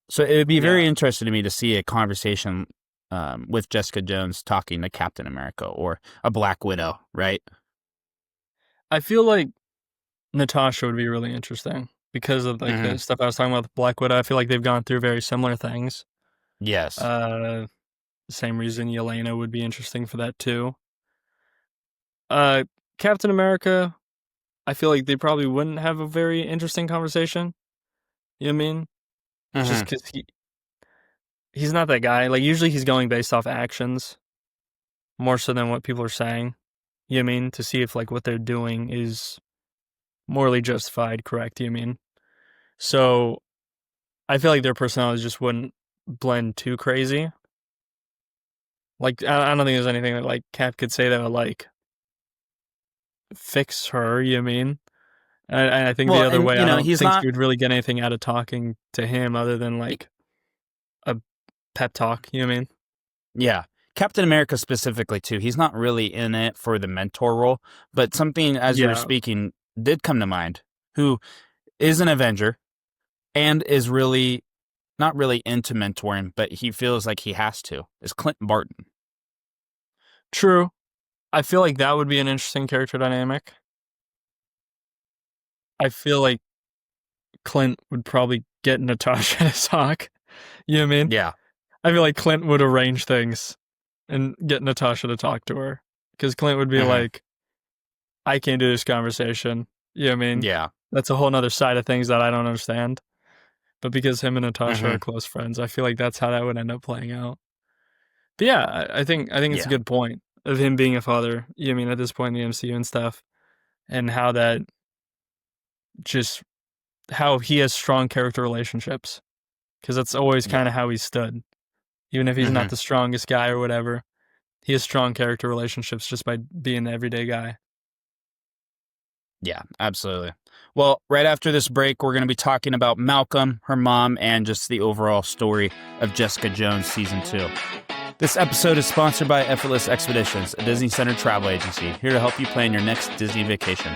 So it would be very Yeah. interesting to me to see a conversation with Jessica Jones talking to Captain America or a Black Widow, right? I feel like Natasha would be really interesting. because of like Hmm. the stuff I was talking about with Black Widow. I feel like they've gone through very similar things. Yes. Uh, Same reason Yelena would be interesting for that too. Uh, Captain America, I feel like they probably wouldn't have a very interesting conversation. You know what I mean? Just Hmm. because he's not that guy. Like usually he's going based off actions more so than what people are saying. You know what I mean? To see if like what they're doing is morally justified, correct? You know what I mean? So I feel like their personalities just wouldn't blend too crazy. Like I don't think there's anything that like Cap could say that would like fix her. You know what I mean? And I think the Well, other and way, I don't he's think she not. would really get anything out of talking to him other than like a pep talk. You know what I mean? Yeah. Captain America specifically too. He's not really in it for the mentor role, but something as you were Yeah, speaking did come to mind. Who is an Avenger and is really not really into mentoring, but he feels like he has to. Is Clint Barton? true. I feel like that would be an interesting character dynamic. I feel like Clint would probably get Natasha to talk. You know what I mean? Yeah. I feel like Clint would arrange things and get Natasha to talk to her. Because Clint would be Hmm. like, I can't do this conversation. You know what I mean? Yeah. That's a whole nother side of things that I don't understand. But because him and Natasha Hmm. are close friends, I feel like that's how that would end up playing out. But yeah, I think it's a Yeah. good point of him being a father. You know what I mean? At this point in the MCU and stuff, and how that just how he has strong character relationships because that's always Yeah. kind of how he stood. Even if he's not Hmm. the strongest guy or whatever, he has strong character relationships just by being the everyday guy. Yeah, absolutely. Well, right after this break, we're going to be talking about Malcolm, her mom, and just the overall story of Jessica Jones Season 2. This episode is sponsored by Effortless Expeditions, a Disney-centered travel agency, here to help you plan your next Disney vacation.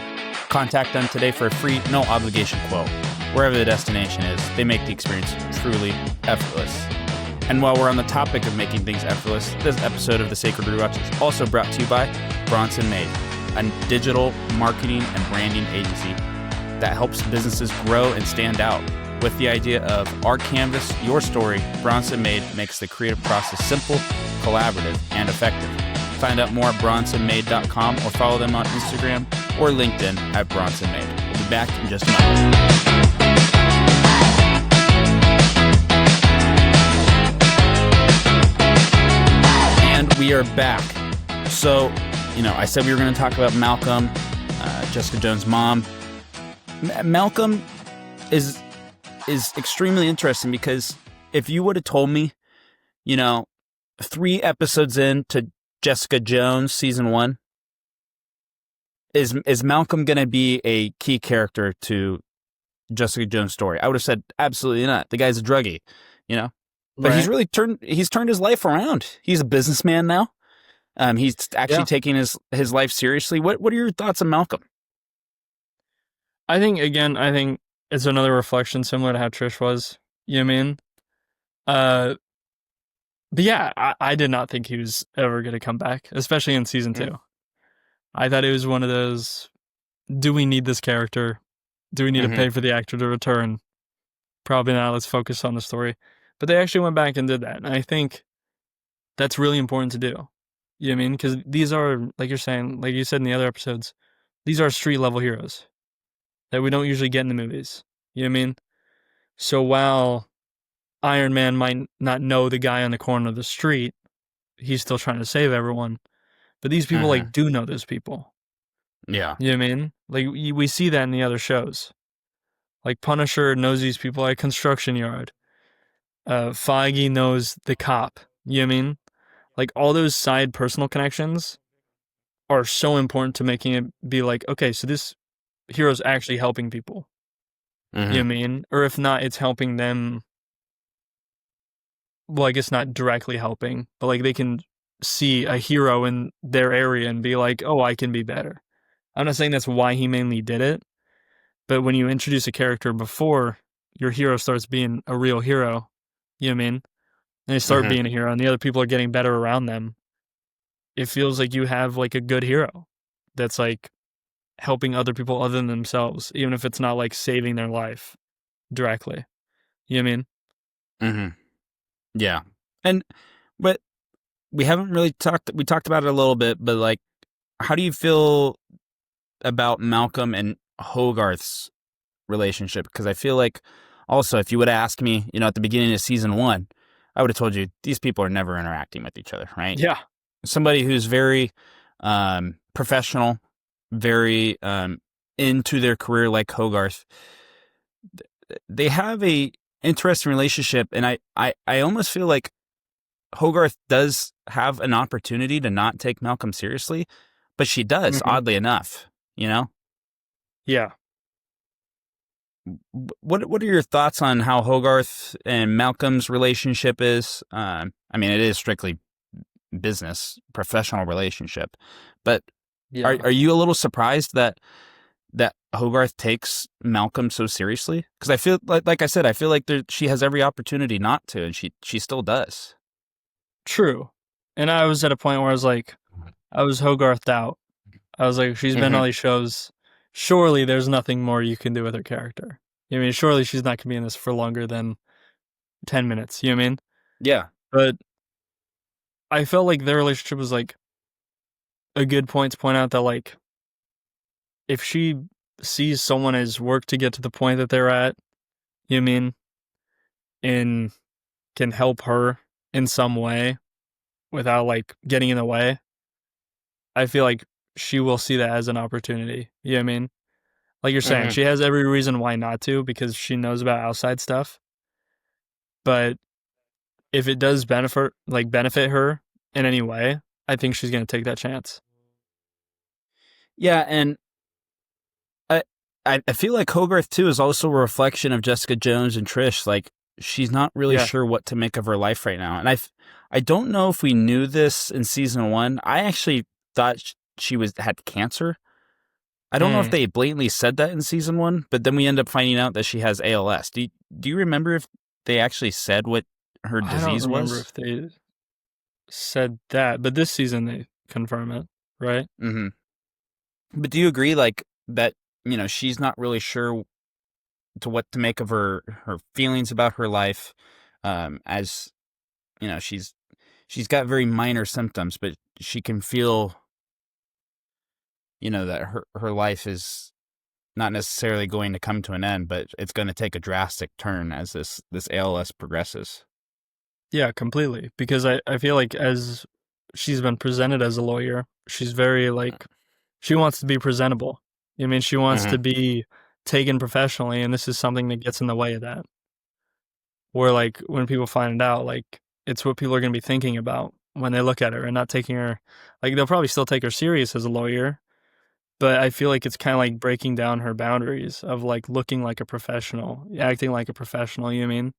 Contact them today for a free, no-obligation quote. Wherever the destination is, they make the experience truly effortless. And while we're on the topic of making things effortless, this episode of The Sacred Rewatch is also brought to you by Bronson Made, a digital marketing and branding agency that helps businesses grow and stand out. With the idea of our canvas, your story, Bronson Made makes the creative process simple, collaborative, and effective. Find out more at bronsonmade.com or follow them on Instagram or LinkedIn at Bronson Made. We'll be back in just a moment. And we are back. So, I said we were going to talk about Malcolm, Jessica Jones' mom. Malcolm is extremely interesting because if you would have told me, 3 episodes into Jessica Jones season 1, is Malcolm going to be a key character to Jessica Jones' story, I would have said absolutely not. The guy's a druggie, you know. But Right? he's turned his life around. He's a businessman now. He's actually Yeah. taking his life seriously. What are your thoughts on Malcolm? I think it's another reflection similar to how Trish was. You know what I mean? Uh, but yeah, I did not think he was ever going to come back, especially in season Mm. 2. I thought it was one of those, do we need this character? Do we need to Mm-hmm. pay for the actor to return? Probably not. Let's focus on the story. But they actually went back and did that. And I think that's really important to do. You know what I mean? Because these are, like you're saying, like you said in the other episodes, these are street level heroes that we don't usually get in the movies. You know what I mean? So while Iron Man might not know the guy on the corner of the street, he's still trying to save everyone. But these people Mm-hmm. like do know those people. Yeah. You know what I mean? Like we see that in the other shows. Like Punisher knows these people at a construction yard. Feige knows the cop. You know what I mean? Like all those side personal connections are so important to making it be like, okay, so this hero's actually helping people. You Mm-hmm. know what I mean? Or if not, it's helping them. Well, I guess not directly helping, but like they can see a hero in their area and be like, oh, I can be better. I'm not saying that's why he mainly did it, but when you introduce a character before your hero starts being a real hero, you know what I mean? And they start Mm-hmm. being a hero and the other people are getting better around them, it feels like you have like a good hero that's like helping other people other than themselves, even if it's not like saving their life directly. You know what I mean? Mm-hmm. Yeah. And but we haven't really talked about it a little bit, but like, how do you feel about Malcolm and Hogarth's relationship? Because I feel like, also, if you would ask me, at the beginning of season 1, I would have told you these people are never interacting with each other, right? Yeah. Somebody who's very professional, very into their career, like Hogarth, they have a interesting relationship, and I almost feel like Hogarth does have an opportunity to not take Malcolm seriously, but she does, Hmm. oddly enough. You know, Yeah. what are your thoughts on how Hogarth and Malcolm's relationship is? I mean, it is strictly business, professional relationship, but Yeah. are you a little surprised that Hogarth takes Malcolm so seriously? Because I feel like I said, I feel like she has every opportunity not to, and she still does. True. And I was at a point where I was like, I was Hogarthed out. I was like, she's been on Hmm. all these shows. Surely there's nothing more you can do with her character. I mean, surely she's not gonna be in this for longer than 10 minutes. You know what I mean? Yeah. But I felt like their relationship was like a good point to point out that like if she sees someone as work to get to the point that they're at, you know what I mean, and can help her in some way without like getting in the way, I feel like she will see that as an opportunity. You know what I mean? Like you're saying, Hmm. she has every reason why not to because she knows about outside stuff. But if it does benefit her in any way, I think she's gonna take that chance. Yeah, and I, I feel like Hogarth too is also a reflection of Jessica Jones and Trish. Like, she's not really Yeah. sure what to make of her life right now, and I don't know if we knew this in season 1. I actually thought she had cancer. I don't know if Mm. they blatantly said that in season 1, but then we end up finding out that she has ALS. Do you remember if they actually said what her I don't disease remember was? if they said that, but this season they confirm it, right? Hmm. But do you agree, like, that she's not really sure to what to make of her feelings about her life, as she's got very minor symptoms, but she can feel that her life is not necessarily going to come to an end, but it's going to take a drastic turn as this ALS progresses. Yeah, completely. Because I feel like as she's been presented as a lawyer, she's very like she wants to be presentable. I mean, she wants to Hmm. be taken professionally, and this is something that gets in the way of that. Where like when people find it out, like it's what people are going to be thinking about when they look at her and not taking her. Like they'll probably still take her serious as a lawyer, but I feel like it's kind of like breaking down her boundaries of like looking like a professional, acting like a professional. You know what I mean?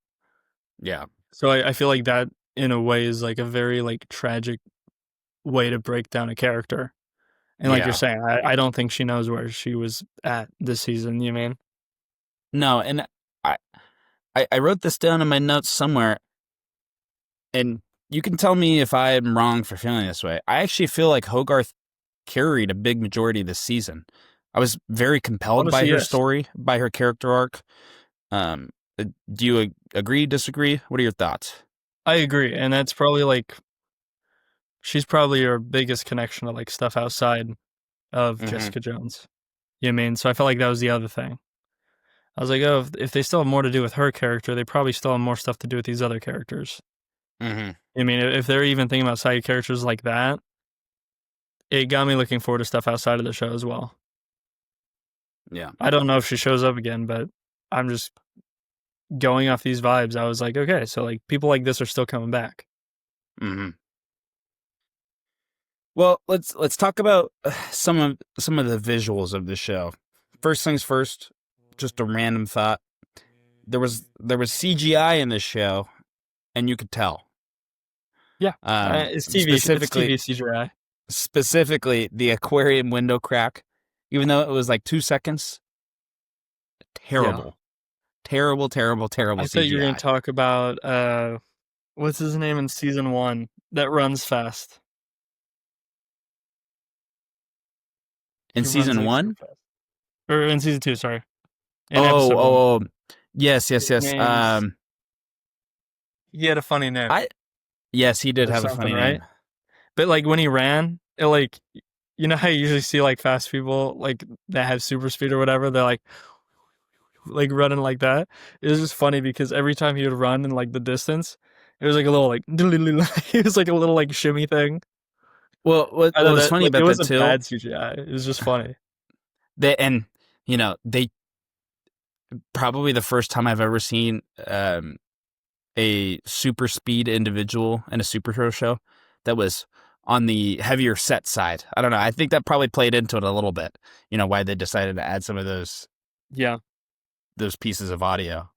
Yeah, So I feel like that in a way is like a very like tragic way to break down a character. And like you're yeah. saying, I don't think she knows where she was at this season. You mean? No, and I I wrote this down in my notes somewhere, and you can tell me if I'm wrong for feeling this way. I actually feel like Hogarth carried a big majority of this season. I was very compelled by Honestly, her yes, story, by her character arc. Do you agree, disagree? What are your thoughts? I agree, and that's probably like she's probably your biggest connection to like stuff outside of Hmm. Jessica Jones. You know what I mean? So I felt like that was the other thing. I was like, oh, if they still have more to do with her character, they probably still have more stuff to do with these other characters. Hmm. I mean, if they're even thinking about side characters like that, it got me looking forward to stuff outside of the show as well. Yeah. I don't know if she shows up again, but I'm just going off these vibes. I was like, okay, so like people like this are still coming back. Hmm. Well, let's talk about some of the visuals of the show. First things first, just a random thought. There was CGI in this show, and you could tell. Yeah, Um, it's TV. It's specifically, TV CGI. specifically the aquarium window crack, even though it was like 2 seconds. Yeah, Terrible, terrible, terrible, terrible I thought you were gonna CGI. talk about what's his name in season one that runs fast. In He runs season like super one? fast. Or in season 2, sorry. In Oh, episode 1. oh, oh. Yes, yes, His yes. name's he had a funny name I yes, he did or have a something, funny name. right? But like when he ran, it like you know how you usually see like fast people like that have super speed or whatever, they're like running like that. It was just funny because every time he would run in like the distance, it was like a little like it was like a little like shimmy thing. Well, I what thought was that funny like it about that wasn't too? bad CGI. It was just funny. And they probably the first time I've ever seen a super speed individual in a superhero show that was on the heavier set side. I don't know. I think that probably played into it a little bit. Why they decided to add some of Yeah, those pieces of audio.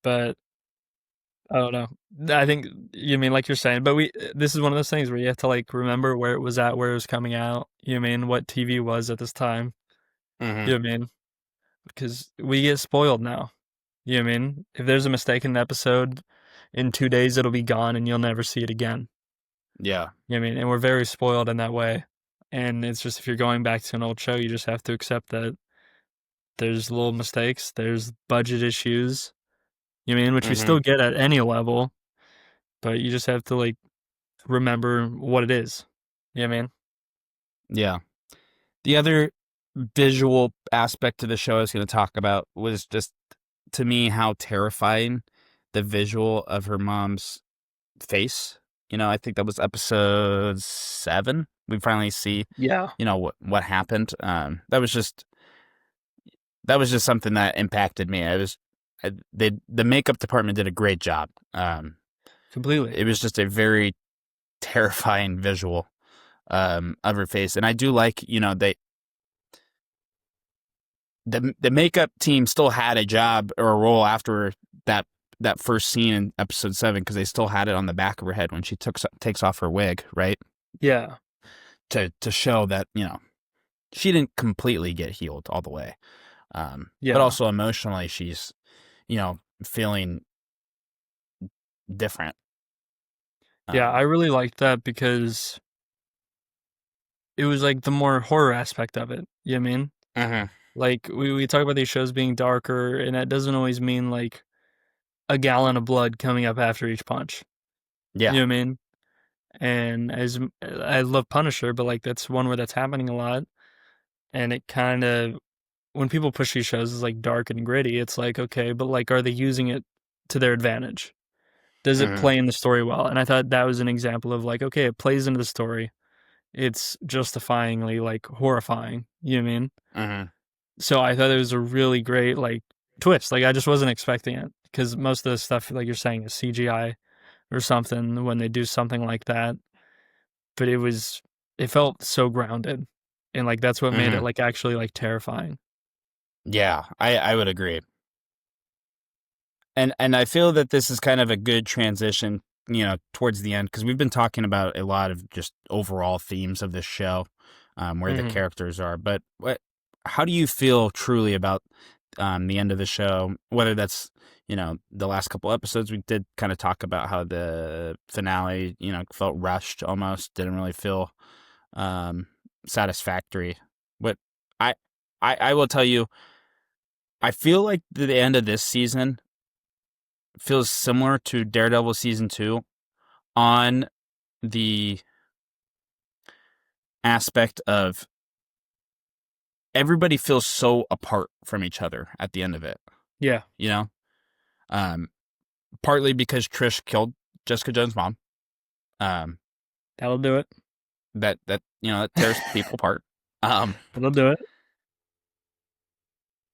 but I don't know. I think you mean like you're saying, but this is one of those things where you have to like remember where it was at, where it was coming out. You mean what TV was at this time? Mm-hmm. You mean because we get spoiled now. You mean if there's a mistake in an episode, in 2 days it'll be gone and you'll never see it again. Yeah. You mean, and we're very spoiled in that way. And it's just if you're going back to an old show, you just have to accept that there's little mistakes, there's budget issues. You mean, which we Mm-hmm. still get at any level, but you just have to like remember what it is. You know what I mean? Yeah. The other visual aspect to the show I was going to talk about was just, to me, how terrifying the visual of her mom's face. I think that was episode 7. We finally see, Yeah. what happened. That was just something that impacted me. The makeup department did a great job. Completely. It was just a very terrifying visual of her face, and I do like, the makeup team still had a job or a role after that first scene in episode 7, because they still had it on the back of her head when she takes off her wig, right? Yeah. To show that she didn't completely get healed all the way, but Yeah. also emotionally she's feeling different. Yeah. I Um, really liked that because it was like the more horror aspect of it. You know what I mean? mhm. Like we talk about these shows being darker, and that doesn't always mean like a gallon of blood coming up after each punch. You Yeah. know what I mean? And I love Punisher, but like that's one where that's happening a lot. And it kind of when people push these shows as like dark and gritty, it's like okay, but like are they using it to their advantage? Does it Mhm. play in the story well? And I thought that was an example of like okay, it plays into the story. It's justifyingly like horrifying. You know what I mean? Mhm. So I thought it was a really great like twist. Like I just wasn't expecting it because most of the stuff like you're saying is CGI or something when they do something like that. But it felt so grounded, and like that's what made it Mhm. like actually like terrifying. Yeah, I would agree. And I feel that this is kind of a good transition, towards the end, because we've been talking about a lot of just overall themes of this show, where the Hmm. characters are. But how do you feel truly about the end of the show? Whether that's the last couple episodes, we did kind of talk about how the finale, felt rushed almost, didn't really feel um, satisfactory. But I, I will tell you, I feel like the end of this season feels similar to Daredevil season 2 on the aspect of everybody feels so apart from each other at the end of it, Yeah, you know? Um, Partly because Trish killed Jessica Jones' mom. Um, that'll do it. that tears people apart. Um, That'll do it.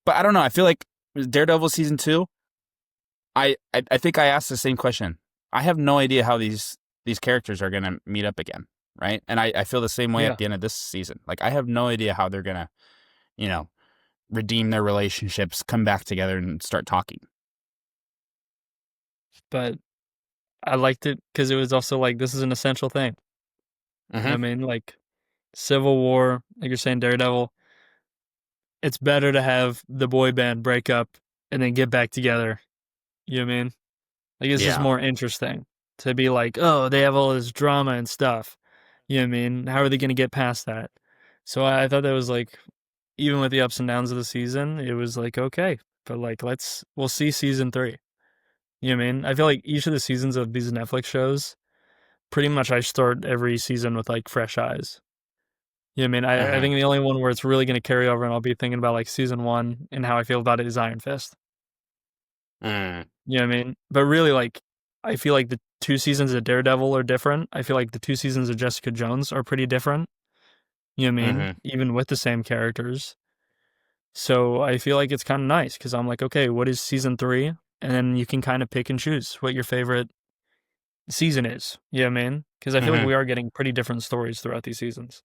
but I don't know. I feel like Daredevil season 2, I think I asked the same question. I have no idea how these characters are going to meet up again, right? And I feel the same way at Yeah, the end of this season. Like, I have no idea how they're going to, you know, redeem their relationships, come back together, and start talking. but I liked it because it was also like this is an essential thing. You know Mm-hmm. what I mean? Like Civil War, like you're saying, Daredevil. It's better to have the boy band break up and then get back together. You know what I mean? Like it's just Yeah. more interesting to be like, oh, they have all this drama and stuff. You know what I mean? How are they going to get past that? So I thought that was like, even with the ups and downs of the season, it was like okay, but like we'll see season three. You know what I mean? I feel like each of the seasons of these Netflix shows, pretty much I start every season with like fresh eyes. You know what I mean? I Mm-hmm. think the only one where it's really going to carry over and I'll be thinking about like season one and how I feel about it is Iron Fist. Mm. You know what I mean? But really, like, I feel like the two seasons of Daredevil are different. I feel like the two seasons of Jessica Jones are pretty different. You know what I mean? Mm-hmm. Even with the same characters. So I feel like it's kind of nice because I'm like, okay, what is season three? And then you can kind of pick and choose what your favorite season is. You know what I mean? Because I feel like Mm-hmm. we are getting pretty different stories throughout these seasons.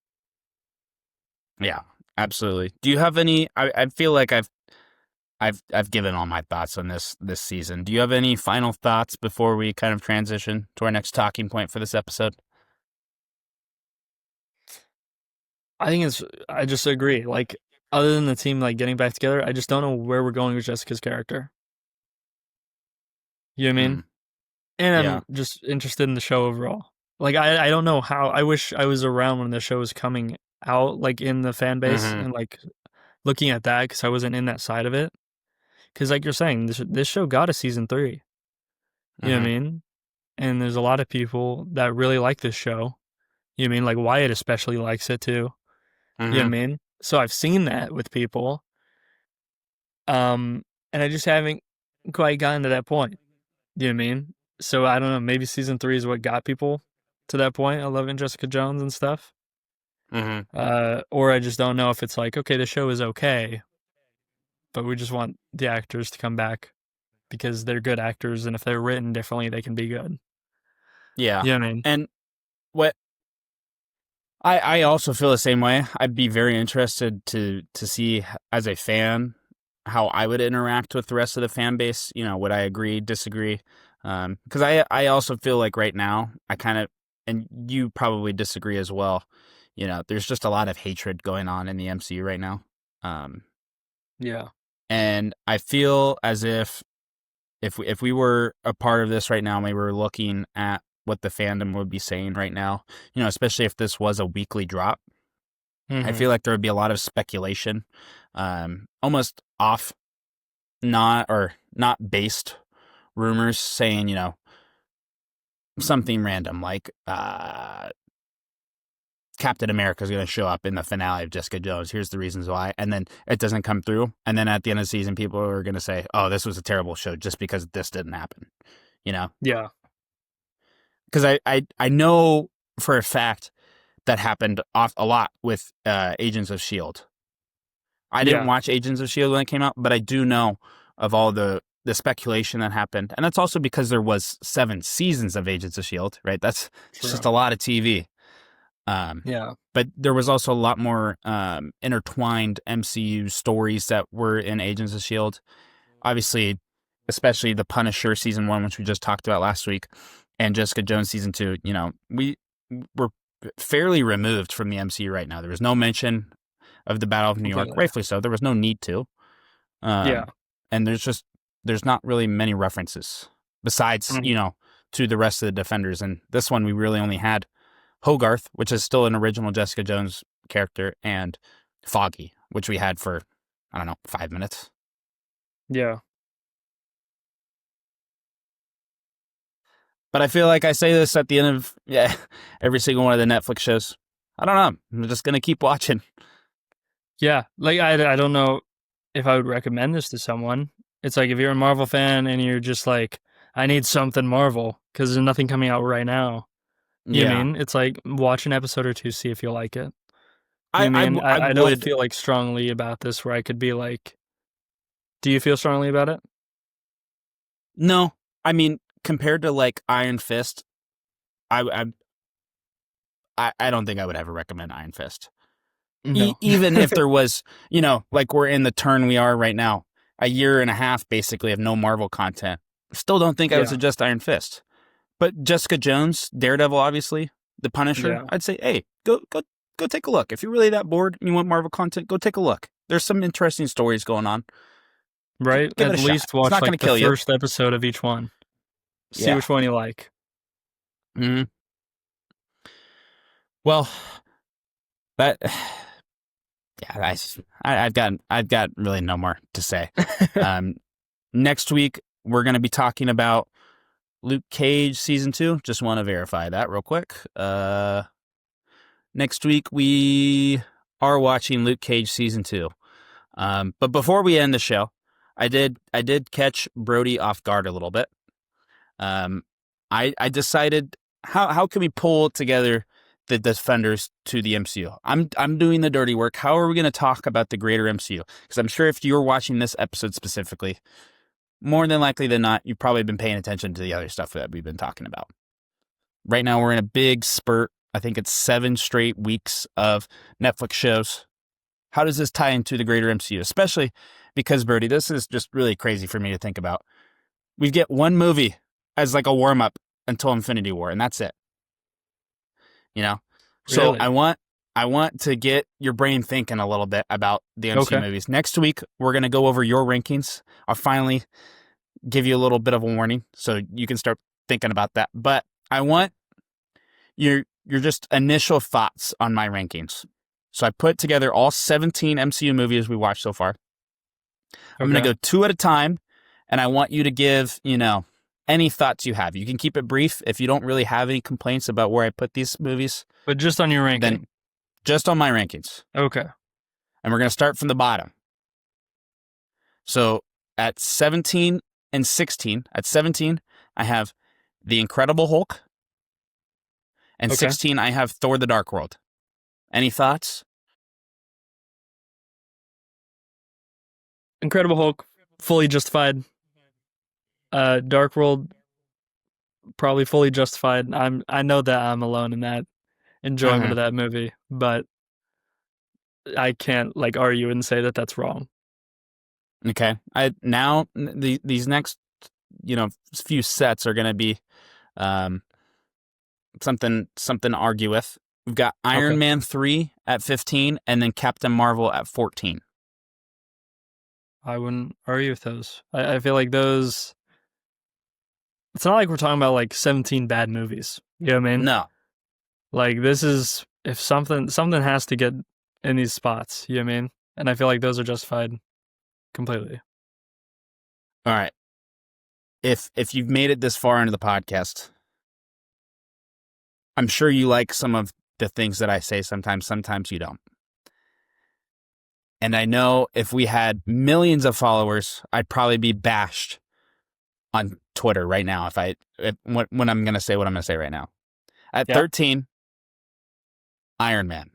Yeah, absolutely. Do you have any? I feel like I've given all my thoughts on this season. Do you have any final thoughts before we kind of transition to our next talking point for this episode? I just agree. Like, other than the team like getting back together, I just don't know where we're going with Jessica's character. You know what I Mm. mean? And Yeah. I'm just interested in the show overall. Like, I don't know how. I wish I was around when the show was coming out, like in the fan base, Mm-hmm. and like looking at that because I wasn't in that side of it. Because, like you're saying, this show got a season three. You know what Mm-hmm. I mean? And there's a lot of people that really like this show. You know what I mean? Like Wyatt especially likes it too. You know Mm-hmm. what I mean? So I've seen that with people. And I just haven't quite gotten to that point. You know what I mean? So I don't know. Maybe season three is what got people to that point of loving Jessica Jones and stuff. Mm-hmm. Or I just don't know if it's like, okay, the show is okay, but we just want the actors to come back because they're good actors, and if they're written differently, they can be good. Yeah. You know what I mean? And what I also feel the same way. I'd be very interested to see as a fan how I would interact with the rest of the fan base. You know, would I agree, disagree? Because I also feel like right now I kind of, and you probably disagree as well. You know, there's just a lot of hatred going on in the MCU right now. Um, Yeah. and I feel as if we were a part of this right now and we were looking at what the fandom would be saying right now, you know, especially if this was a weekly drop, I Mm-hmm. feel like there would be a lot of speculation, almost off, not based rumors saying, you know, something random like Captain America is going to show up in the finale of Jessica Jones. Here's the reasons why. And then it doesn't come through. And then at the end of the season, people are going to say, oh, this was a terrible show just because this didn't happen, you know? Yeah. Because I know for a fact that happened off a lot with Agents of S.H.I.E.L.D. I didn't Yeah. watch Agents of S.H.I.E.L.D. when it came out, but I do know of all the speculation that happened. And that's also because there was 7 seasons of Agents of S.H.I.E.L.D., right? That's just True. a lot of TV. Um, Yeah. but there was also a lot more intertwined MCU stories that were in Agents of S.H.I.E.L.D. Obviously, especially the Punisher season 1, which we just talked about last week, and Jessica Jones season 2. You know, we're fairly removed from the MCU right now. There was no mention of the Battle of New York, Completely. rightfully so. There was no need to. Yeah. And there's not really many references besides, you Mhm. know, to the rest of the Defenders. And this one we really only had Hogarth, which is still an original Jessica Jones character, and Foggy, which we had for, I don't know, 5 minutes. Yeah. But I feel like I say this at the end of every single one of the Netflix shows. I don't know. I'm just gonna keep watching. Yeah. Like, I don't know if I would recommend this to someone. It's like if you're a Marvel fan and you're just like, I need something Marvel because there's nothing coming out right now. You know what I Yeah, mean? It's like watch an episode or two, see if you like it. You know what I mean? I I don't would feel like strongly about this where I could be like, do you feel strongly about it? no. I mean, compared to like Iron Fist, I I don't think I would ever recommend Iron Fist. No. Even if there was, you know, like we're in the turn we are right now, a year and a half basically of no Marvel content. Still don't think I would Yeah. suggest Iron Fist. But Jessica Jones, Daredevil, obviously, The Punisher, Yeah. I'd say, hey, go take a look. If you're really that bored and you want Marvel content, go take a look. There's some interesting stories going on. Right? Give it At a shot. least It's watch not going like to the kill you. first episode of each one. See Yeah. which one you like. Hmm. Well, that Yeah, I've got really no more to say. Um, Next week we're going to be talking about Luke Cage season 2. Just want to verify that real quick. Next week we are watching Luke Cage season 2. But before we end the show, I did catch Brody off guard a little bit. I decided how can we pull together the Defenders to the MCU? I'm doing the dirty work. How are we going to talk about the greater MCU? Because I'm sure if you're watching this episode specifically, more than likely than not, you've probably been paying attention to the other stuff that we've been talking about. Right now, we're in a big spurt. I think it's 7 straight weeks of Netflix shows. How does this tie into the greater MCU? Especially because, Brody, this is just really crazy for me to think about. We get one movie as like a warm-up until Infinity War, and that's it. You know? So Really? I want to get your brain thinking a little bit about the MCU Okay. movies. Next week, we're going to go over your rankings. I'll finally give you a little bit of a warning so you can start thinking about that. But I want your just initial thoughts on my rankings. So I put together all 17 MCU movies we watched so far. I'm going to go 2 at a time, and I want you to give, any thoughts you have. You can keep it brief. If you don't really have any complaints about where I put these movies, But just on your ranking. then just on my rankings. Okay. And we're going to start from the bottom. So at 17 and 16, at 17, I have The Incredible Hulk. And 16, I have Thor: The Dark World. Any thoughts? Incredible Hulk, fully justified. Dark World, probably fully justified. I know that I'm alone in that enjoyment of that movie, but I can't argue and say that that's wrong. Okay. These next few sets are going to be something to argue with. We've got Iron Man 3 at 15 and then Captain Marvel at 14. I wouldn't argue with those. I feel like those, it's not like we're talking about 17 bad movies. You know what I mean? No. This is, if something has to get in these spots, you know what I mean? And I feel like those are justified completely. All right. If you've made it this far into the podcast, I'm sure you like some of the things that I say sometimes you don't. And I know if we had millions of followers, I'd probably be bashed on Twitter right now when I'm going to say what I'm going to say right now. At 13, Iron Man.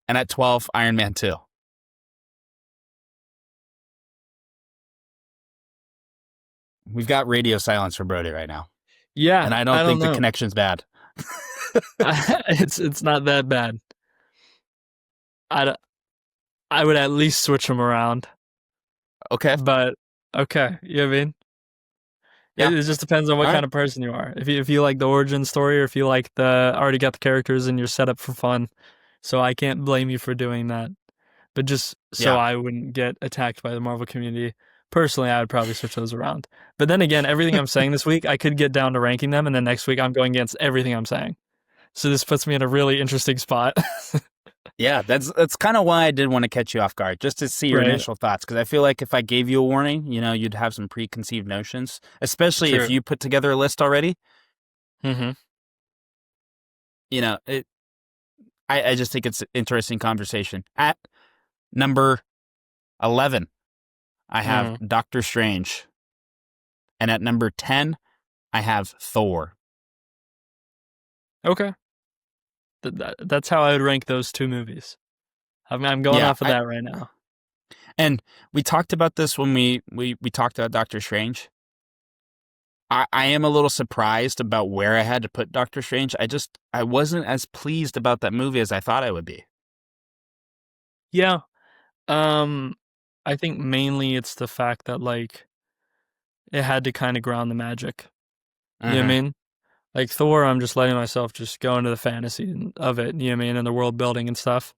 And at 12, Iron Man 2. We've got radio silence for Brody right now. Yeah. And I don't think the connection's bad. It's not that bad. I would at least switch them around. Okay. But, okay. You know what I mean? Yeah. It just depends on what kind of person you are. If you like the origin story, or if you like already got the characters and you're set up for fun. So I can't blame you for doing that. But just so I wouldn't get attacked by the Marvel community, personally, I would probably switch those around. But then again, everything I'm saying this week, I could get down to ranking them, and then next week I'm going against everything I'm saying. So this puts me in a really interesting spot. Yeah, that's kind of why I did want to catch you off guard, just to see your initial thoughts. Because I feel like if I gave you a warning, you'd have some preconceived notions, especially if you put together a list already. Mm-hmm. I just think it's an interesting conversation. At number 11, I have Doctor Strange. And at number 10, I have Thor. Okay. That's how I would rank those 2 movies. I'm going off of that right now. And we talked about this when we talked about Doctor Strange. I am a little surprised about where I had to put Doctor Strange. I wasn't as pleased about that movie as I thought I would be. Yeah. I think mainly it's the fact that it had to kind of ground the magic. You know what I mean? Like Thor, I'm just letting myself just go into the fantasy of it, you know what I mean, and the world building and stuff.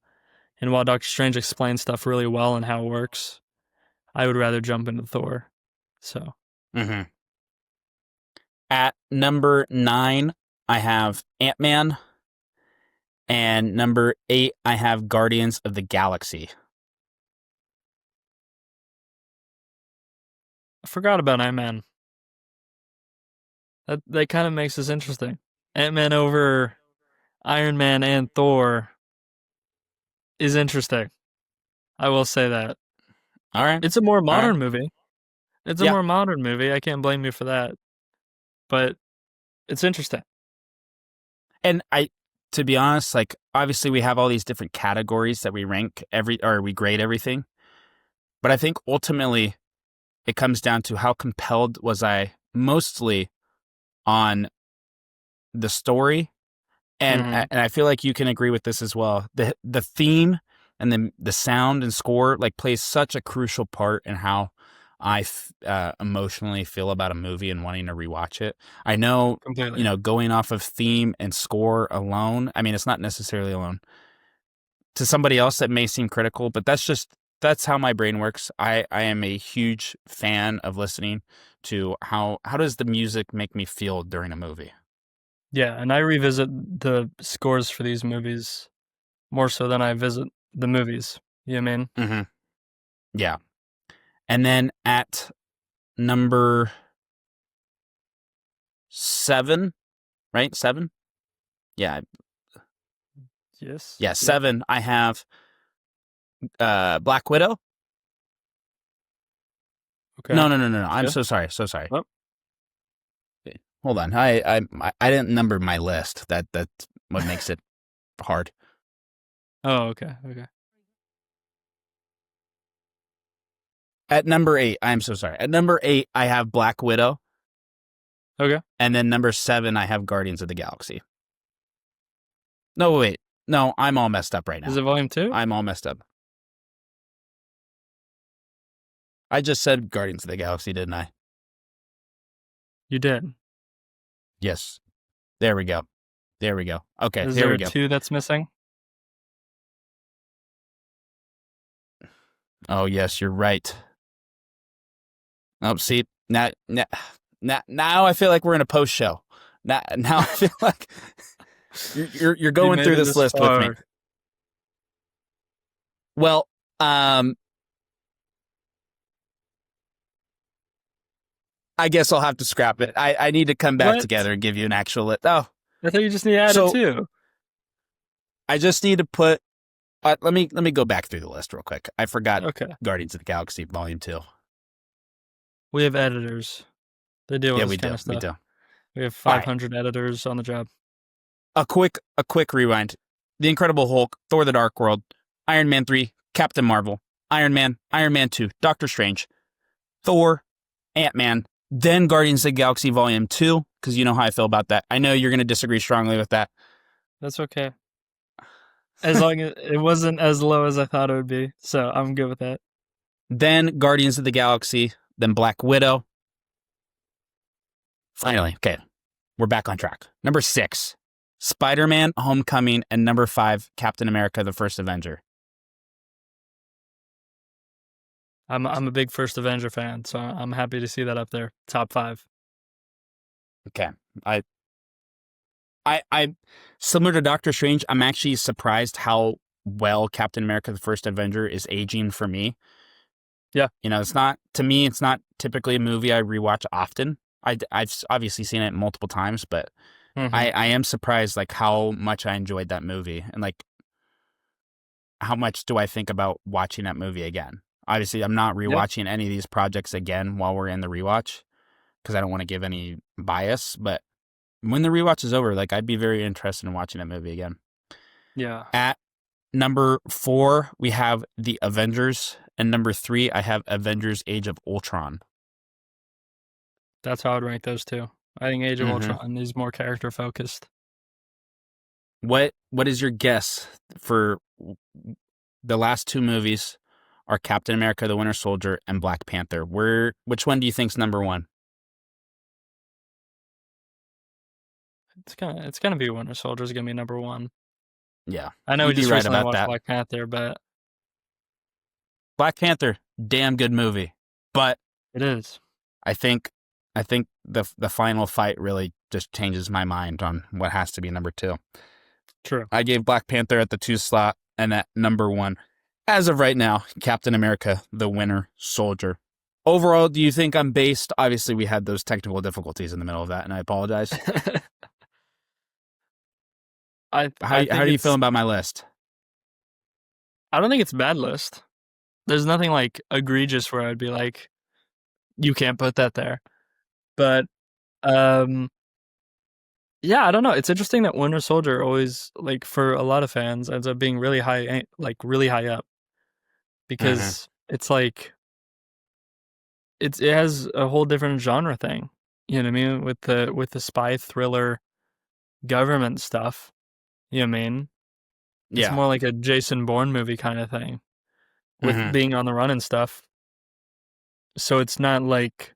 And while Doctor Strange explains stuff really well and how it works, I would rather jump into Thor. So. At number 9, I have Ant-Man. And number 8, I have Guardians of the Galaxy. I forgot about Ant-Man. That kind of makes this interesting. Ant-Man over Iron Man and Thor is interesting. I will say that. All right. It's a more All right. modern movie. It's a Yeah. more modern movie. I can't blame you for that. But it's interesting. And to be honest, like obviously we have all these different categories that we rank we grade everything. But I think ultimately it comes down to how compelled was I mostly on the story. And Mhm. I feel like you can agree with this as well. The theme and the sound and score like plays such a crucial part in how I emotionally feel about a movie and wanting to rewatch it. I know, Completely. going off of theme and score alone, I mean, it's not necessarily alone. To somebody else, that may seem critical, but that's how my brain works. I am a huge fan of listening to how does the music make me feel during a movie. Yeah, and I revisit the scores for these movies more so than I visit the movies. You know what I mean? Mm-hmm. Yeah. And then at number 7, right? 7? Yeah. Yes. Yeah, Yep. 7. I have Black Widow. Okay. No. I'm Good. so sorry. So sorry. Well, Hold on. I didn't number my list. That's what makes it hard. oh, okay. Okay. At number 8, I'm so sorry. At number 8, I have Black Widow. Okay. And then number 7, I have Guardians of the Galaxy. No, wait. No, I'm all messed up right now. Is it volume 2? I'm all messed up. I just said Guardians of the Galaxy, didn't I? You did. Yes. There we go. There we go. Okay, Is there there we a go. 2 that's missing? Oh, yes, you're right. Oh, see, now I feel like we're in a post show. Now I feel like you're You going made through it this this list with me. far. Well, I guess I'll have to scrap it. I need to come back What? together and give you an actual list. Oh, I thought you just need to add it so too. I just need to put. Let me go back through the list real quick. I forgot Okay. Guardians of the Galaxy Volume 2. We have editors. They deal Yeah, with we this kind do. of We stuff. do. We have All right. 500 editors on the job. A quick rewind. The Incredible Hulk, Thor: The Dark World, Iron Man 3, Captain Marvel, Iron Man 2, Doctor Strange, Thor, Ant-Man, then Guardians of the Galaxy Volume 2, because you know how I feel about that. I know you're going to disagree strongly with that. That's okay. As long as it wasn't as low as I thought it would be. So I'm good with that. Then Guardians of the Galaxy, then Black Widow. Finally, okay, we're back on track. Number 6, Spider-Man Homecoming, and number 5, Captain America, the First Avenger. I'm a big First Avenger fan, so I'm happy to see that up there. Top 5. Okay. I similar to Doctor Strange, I'm actually surprised how well Captain America the First Avenger is aging for me. Yeah. It's not typically a movie I rewatch often. I've obviously seen it multiple times, but Mm-hmm. I am surprised like how much I enjoyed that movie and like how much do I think about watching that movie again. Obviously, I'm not Yeah. rewatching any of these projects again while we're in the rewatch because I don't want to give any bias, but when the rewatch is over, like I'd be very interested in watching that movie again. Yeah. At number 4, we have The Avengers, and number 3, I have Avengers: Age of Ultron. That's how I'd rank those two. I think Age of Mm-hmm. Ultron is more character focused. What is your guess for the last 2 movies? Are Captain America: The Winter Soldier and Black Panther? Which one do you think's number 1? It's gonna be Winter Soldier is gonna be number 1. Yeah, I know we you'd be just right recently about watched that. Black Panther, but Black Panther, damn good movie, but it is. I think the final fight really just changes my mind on what has to be number 2. True. I gave Black Panther at the 2 slot, and at number 1, as of right now, Captain America, the Winter Soldier. Overall, do you think I'm based? Obviously, we had those technical difficulties in the middle of that, and I apologize. How do you feel about my list? I don't think it's a bad list. There's nothing like egregious where I'd be like, you can't put that there. But yeah, I don't know. It's interesting that Winter Soldier always, like, for a lot of fans, ends up being really high, like really high up, because it's like it has a whole different genre thing. You know what I mean? With the spy thriller government stuff. You know what I mean? It's more like a Jason Bourne movie kind of thing, with being on the run and stuff. So it's not like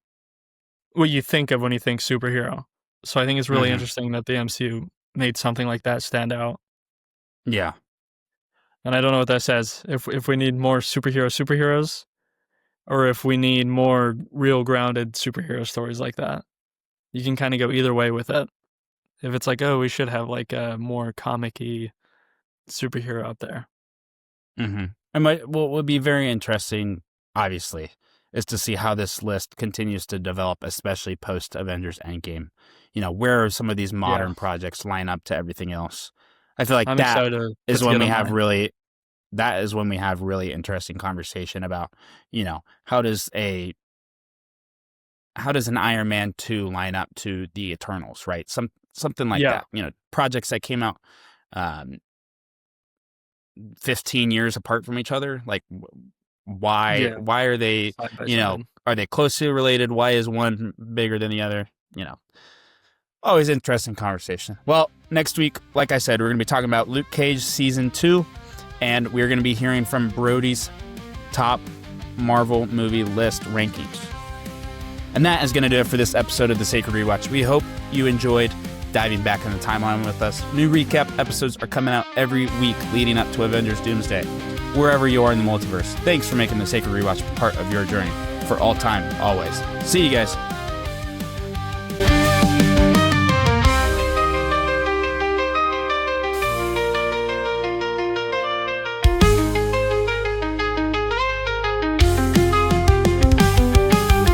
what you think of when you think superhero. So I think it's really interesting that the MCU made something like that stand out. Yeah. And I don't know what that says. If we need more superheroes, or if we need more real grounded superhero stories like that. You can kind of go either way with it. If it's like, oh, we should have like a more comic-y superhero out there. And what would be very interesting, obviously, is to see how this list continues to develop, especially post Avengers Endgame. You know, where some of these modern projects line up to everything else. I feel like that is when we have really interesting conversation about, you know, how does an Iron Man 2 line up to the Eternals, right? Something like that. You know, projects that came out 15 years apart from each other. Like, why are they, you know, are they closely related? Why is one bigger than the other? You know, always interesting conversation. Well, next week, like I said, we're going to be talking about Luke Cage Season 2, and we're going to be hearing from Brody's top Marvel movie list rankings. And that is going to do it for this episode of The Sacred Rewatch. We hope you enjoyed diving back in the timeline with us. New recap episodes are coming out every week leading up to Avengers Doomsday, wherever you are in the multiverse. Thanks for making The Sacred Rewatch part of your journey for all time, always. See you guys.